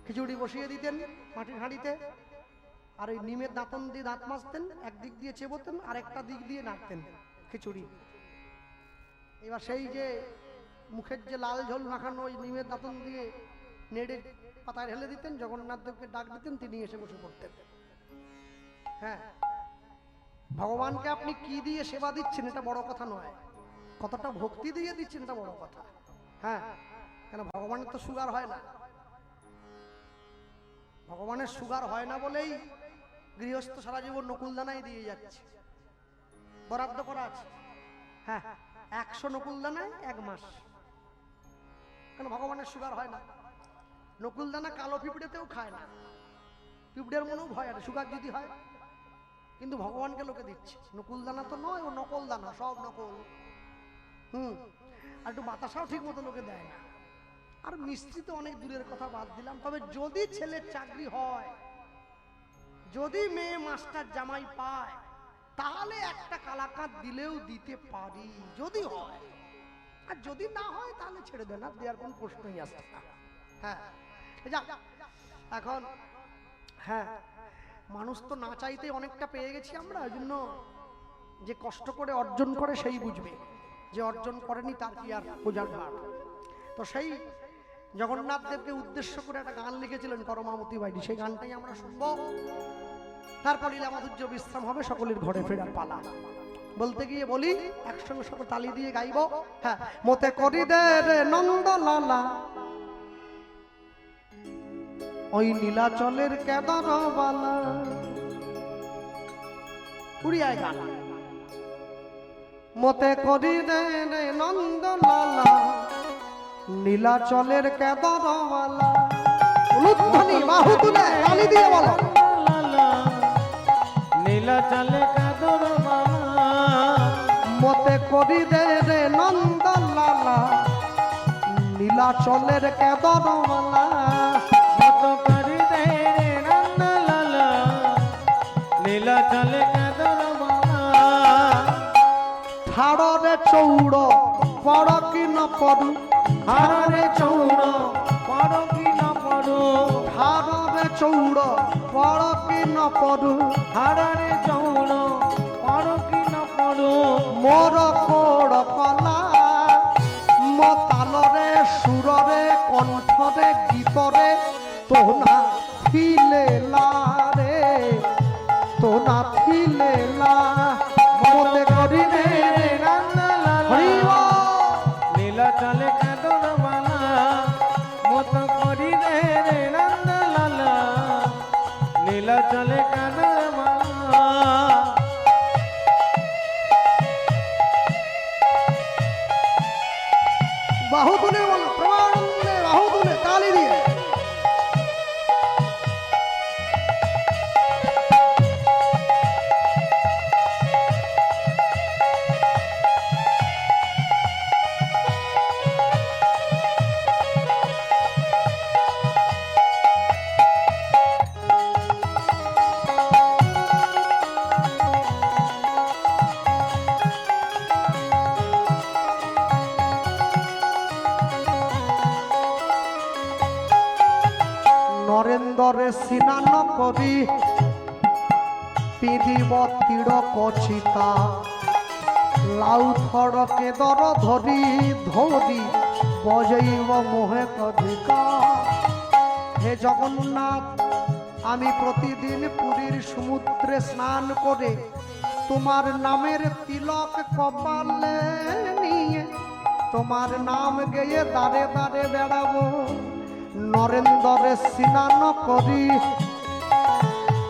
খিচুড়ি বসিয়ে দিতেন মাটির হাঁড়িতে, আর ওই নিমের দাঁতন দিয়ে দাঁত মাজতেন, একদিক দিয়ে চেবোতেন আর একটা দিক দিয়ে নাড়তেন খিচুড়ি। এবার সেই যে মুখের যে লাল ঝোল মাখানো ওই নিমের দাঁতন দিয়ে নেড়ে পাতায় ঢেলে দিতেন, জগন্নাথ দেবকে ডাক দিতেন, তিনি এসে বসে পড়তেন। হ্যাঁ, ভগবানকে আপনি কি দিয়ে সেবা দিচ্ছেন এটা বড় কথা নয়, কতটা ভক্তি দিয়ে দিচ্ছেন এটা বড় কথা। হ্যাঁ, কেন ভগবানের তো সুগার হয় না। ভগবানের সুগার হয় না বলেই গৃহস্থ সারা জীবন নকুলদানাই দিয়ে যাচ্ছে, বরাদ্দ করা আছে। হ্যাঁ, 100 নকুলদানায় 1 মাস। কেন ভগবানের সুগার হয় না? নকুলদানা কালো পিঁপড়েতেও খায় না, পিঁপড়ের মনেও ভয় আছে সুগার যদি হয়, কিন্তু ভগবানকে লোকে দিচ্ছে। নকুলদানা তো নয়, ও নকল দানা, সব নকল। আর একটু বাতাসাও ঠিক মতো লোকে দেয় না। আর মিস্ত্রি তো অনেক দূরের কথা বাদ দিলাম, তবে যদি ছেলের চাকরি হয়, যদি মেয়ে মাস্টার জামাই পায়, তাহলে একটা কালাকাঁদ দিলেও দিতে পারি, যদি হয়। আর যদি না হয় তাহলে ছেড়ে দেন, আর দেওয়ার কোনো প্রশ্নই আসছে না। হ্যাঁ, এখন হ্যাঁ, মানুষ তো না চাইতে অনেকটা পেয়ে গেছি আমরা, ওই জন্য যে কষ্ট করে অর্জন করে সেই বুঝবে, যে অর্জন করেনি তার কি আর বোঝার ভার। তো সেই জগন্নাথ দেবকে উদ্দেশ্য করে একটা গান লিখেছিলেন কর্মামতি বাইজি, সেই গানটাই আমরা শুনবো। তারপর লীলা মাধুর্য বিশ্রাম হবে, সকলের ঘরে ফেরার পালা। বলতে গিয়ে বলি, একসঙ্গে সকল তালি দিয়ে গাইবো। হ্যাঁ, মতে করি দে রে নন্দলালা ওই নীলাচলের কেদারবালা। উড়িয়ায় গান। মতে করি দে রে নন্দলালা নীলাচলের কেদারবালা। উলুধ্বনি বাহু তুলে তালি দিয়ে বলো, নীলাচলে কাদরবালা। মতে করি দে রে নন্দলালা নীলাচলের কেদারবালা। মত করি দে রে নন্দলালা নীলাচলে কাদরবালা। ঠাড়রে চৌড় পড় কি ন পড়ু, হারে চৌড় পড় কি না পড়ু, ঠাড়রে চৌড় পড় কি ন পড়ু, হারে চৌড় পড় কি না পড়ু। মোর কোড় কলা মো তালরে সুররে কণ্ঠরে গীতরে তোনা ফিলেলা রে, তোনা ফিলেলা। মতে করি রে নন্দলালা নীলাচলে কাদরবালা। মত করি রে নন্দলালা নীলাচলে কাদরবালা। বাহু তুলে বলো, প্রমানন্দে বাহু তুলে তালি দিয়ে। নরেন্দ্রে স্নান করি পিঁধিব তীড় কচিতা, লাউ থড়কে দর ধরি ধরি বজাইব মোহে কধিকা। হে জগন্নাথ, আমি প্রতিদিন পুরীর সমুদ্রে স্নান করে তোমার নামের তিলক কপালে নিয়ে তোমার নাম গেয়ে দাঁড়ে দাঁড়ে বেড়াবো। নরেন্দ্রে স্নান করি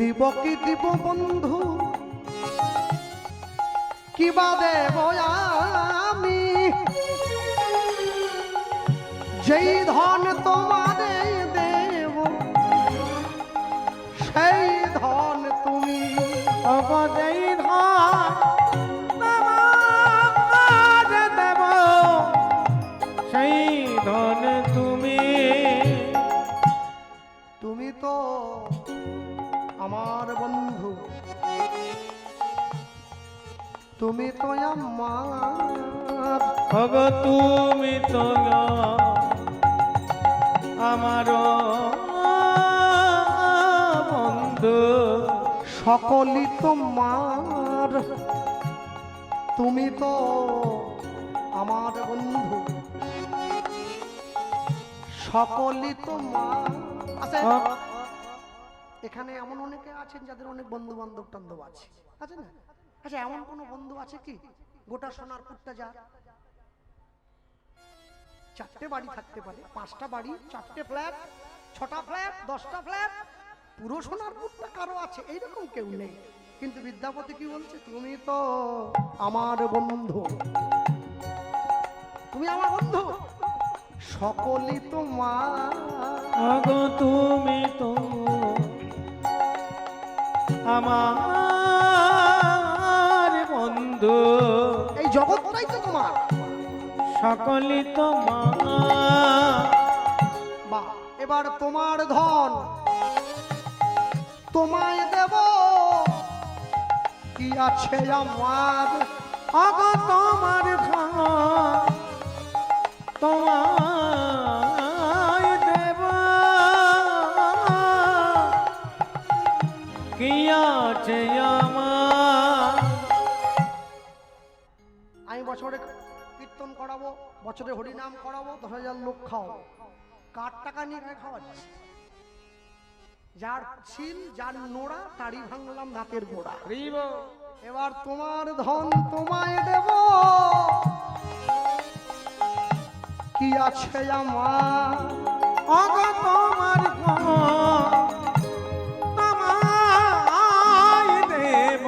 দিব কি দিব বন্ধু কিবা দেব আমি যেই ধন তোমারে দেব সেই ধন তুমি অগদেই ধন দেব সেই ধন তুমি তুমি তো আমার বন্ধু তুমি তো আমার অগ তুমি তো আমার বন্ধু সকলই তোমার তুমি তো আমার বন্ধু সকলই তোমার আছে এখানে এমন অনেকে আছেন যাদের অনেক বন্ধু বান্ধব টান্ধব আছে আছে না আচ্ছা এমন কোন বন্ধু আছে কি গোটা সোনারপুরটা যার চারটে বাড়ি থাকতে পারে, পাঁচটা বাড়ি, চারটে ফ্ল্যাট, ছটা ফ্ল্যাট, 10টা ফ্ল্যাট, পুরো সোনারপুরটা কারো আছে, এইরকম কেউ নেই। কিন্তু বিদ্যাপতি কি বলছে, তুমি তো আমার বন্ধু, তুমি আমার বন্ধু, সকলই তোমার, আগো তুমি তো আমার বন্ধু, এই জগৎটাই তো তোমার, সকলই তোমার। বা এবার তোমার ধন তোমায় দেব, কি আছে আমার, আগো তোমার ধন তোমায় দেব, কি আছে আমার। আমি বছরে কীর্তন করাবো, বছরে হরিনাম করাবো, 10,000 লোক খাওয়াবো, কার টাকা নিয়ে খাওয়াচ্ছি? যার ছিল, যার নোড়া, তারই ভাঙলাম দাঁতের গোড়া। এবার তোমার ধন তোমায় দেব, কি আছে আমার, আগো তোমার ধন তোমায় দেব,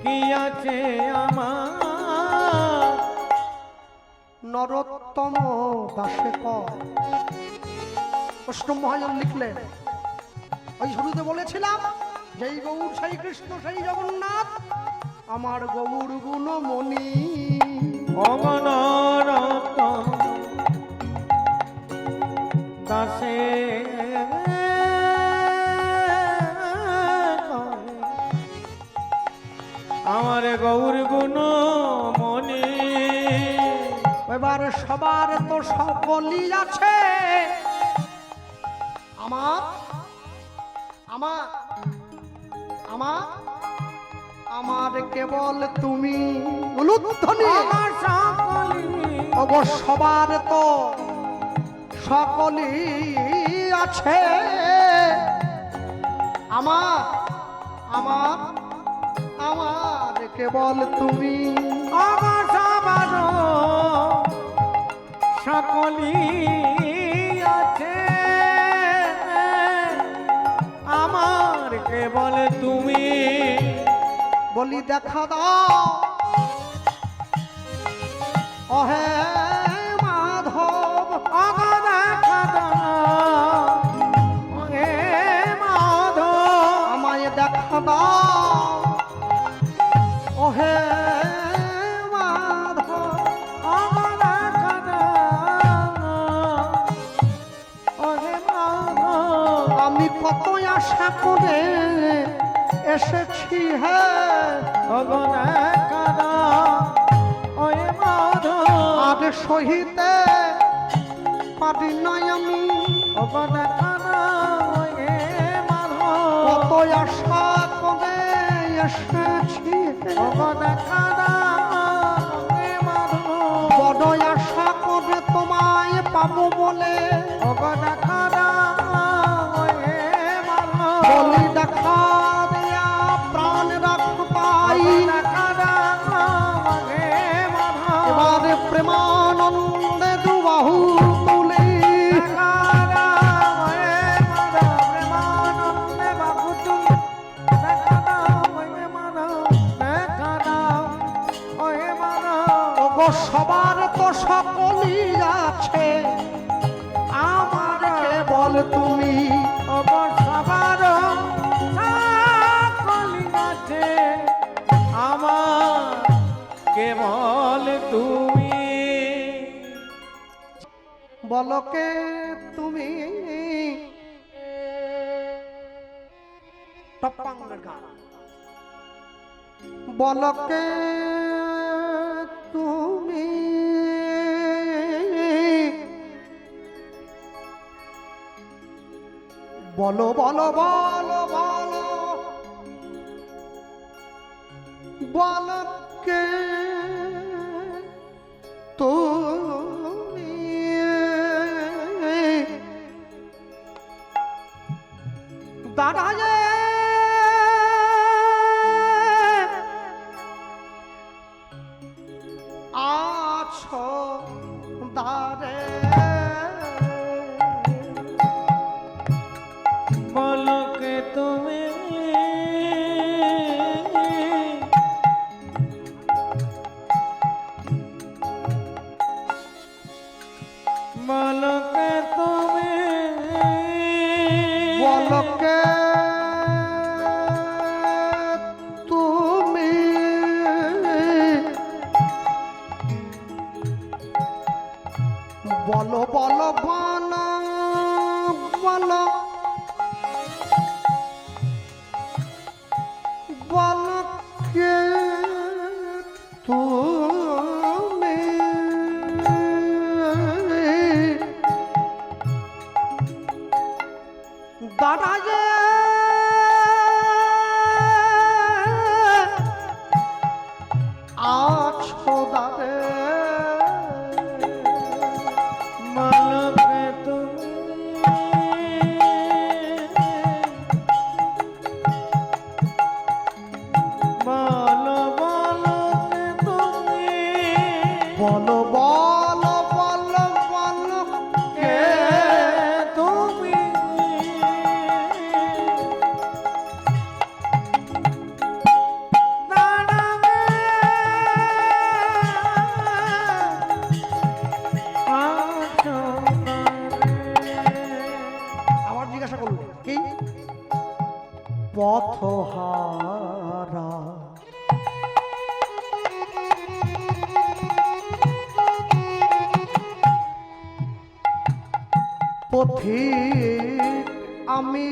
কি আছে আমার। নরোত্তম দাসে কয়, অষ্টম মহাজন লিখলেন, ওই শুরুতে বলেছিলাম, যেই গৌর সেই কৃষ্ণ সেই জগন্নাথ, আমার গৌর গুণমণি, অমনরতন দাসে আমার গৌর গুণ মনি। এবার সবার তো সকলই আছে, আমার আমার আমার আমার কেবল তুমি, উলুধ্বনি, আমার সকলি ওগো সবার তো সকলই আছে, আমার আমার আমার কেবল তুমি, আমার সবার সকলি আছে, আমার কেবল তুমি। বলি দেখা দাও অহে মাধব, আগো দেখা দাও হে মাধব, আমায় দেখা দাও অহে মাধব, আগো দেখা দাও হে মাধব। আমি কত আশা করে এসেছি হে, আগো দেখা দাও হে মাধব, আর সহিতে পারি নাই আমি, আগো দেখা দাও হে মাধব, কত আশা করে এসেছি হে, আগো দেখা দাও হে মাধব, বড় আশা করে তোমায় পাবো বলে, আগো দেখা দাও হে মাধব, বলি দেখা দেয়া প্রাণ রাখ পাই, দেখা দাও হে মাধব, এবারে প্রেমানন্দে দুবাহু তুলি, দেখা দাও হে মাধব, ওগো সবার তো সকলই আছে, আমার কেবল তুমি। ওগো সবার সকলই আছে, আমার কেবল তুমি। বলো কে তুমি, টপ্পাঙ্গের গান। বলো কে তুমি, বলো বলো বলো বলো, বলো কে তুমি, দাঁড়ায় আছো দাঁড়ে, বলো কে তুমি, বলো কে তুমি, বলো কে তুমি, বলো বলো বলো বলো, বলো কে তুমি, দাঁড়ায় আছো দাঁড়ে, বলো কে তুমি, বলো বলো কে তুমি, বলো বলো বলো বলো কে তুমি, দাঁড়াবে আছো আবার জিজ্ঞাসা করলো কি, পথহারা পথিক আমি,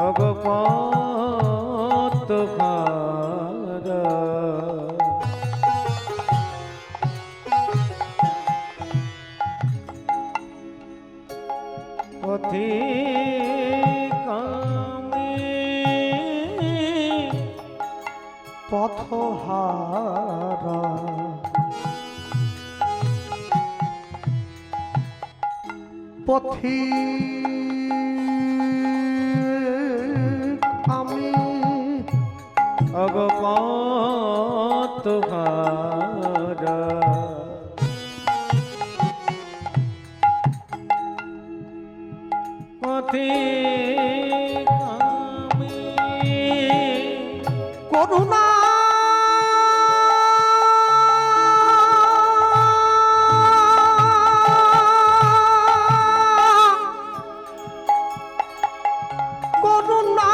ওগো পথহারা পথিক আমি, পথহারা পথিক আমি, ওগো পথহারা পথিক আমি, করুণা করুণা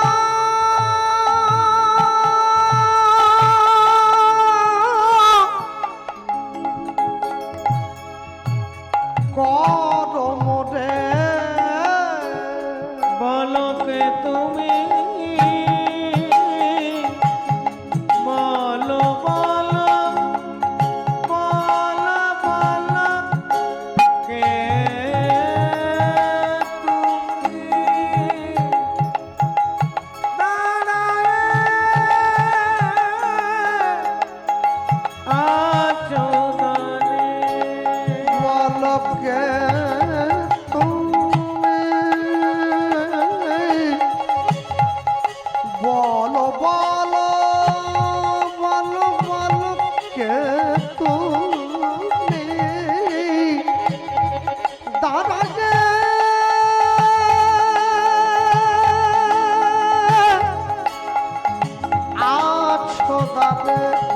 করমরে, বলো কে তুমি, বলো বলো বলো বলো কে তুমি, দাঁড়ায়ে আছো দানে, বলো কে তুমি, বলো বলো বলো বলো কে তুমি, দাঁড়ায় আছো দাঁড়ে, হবে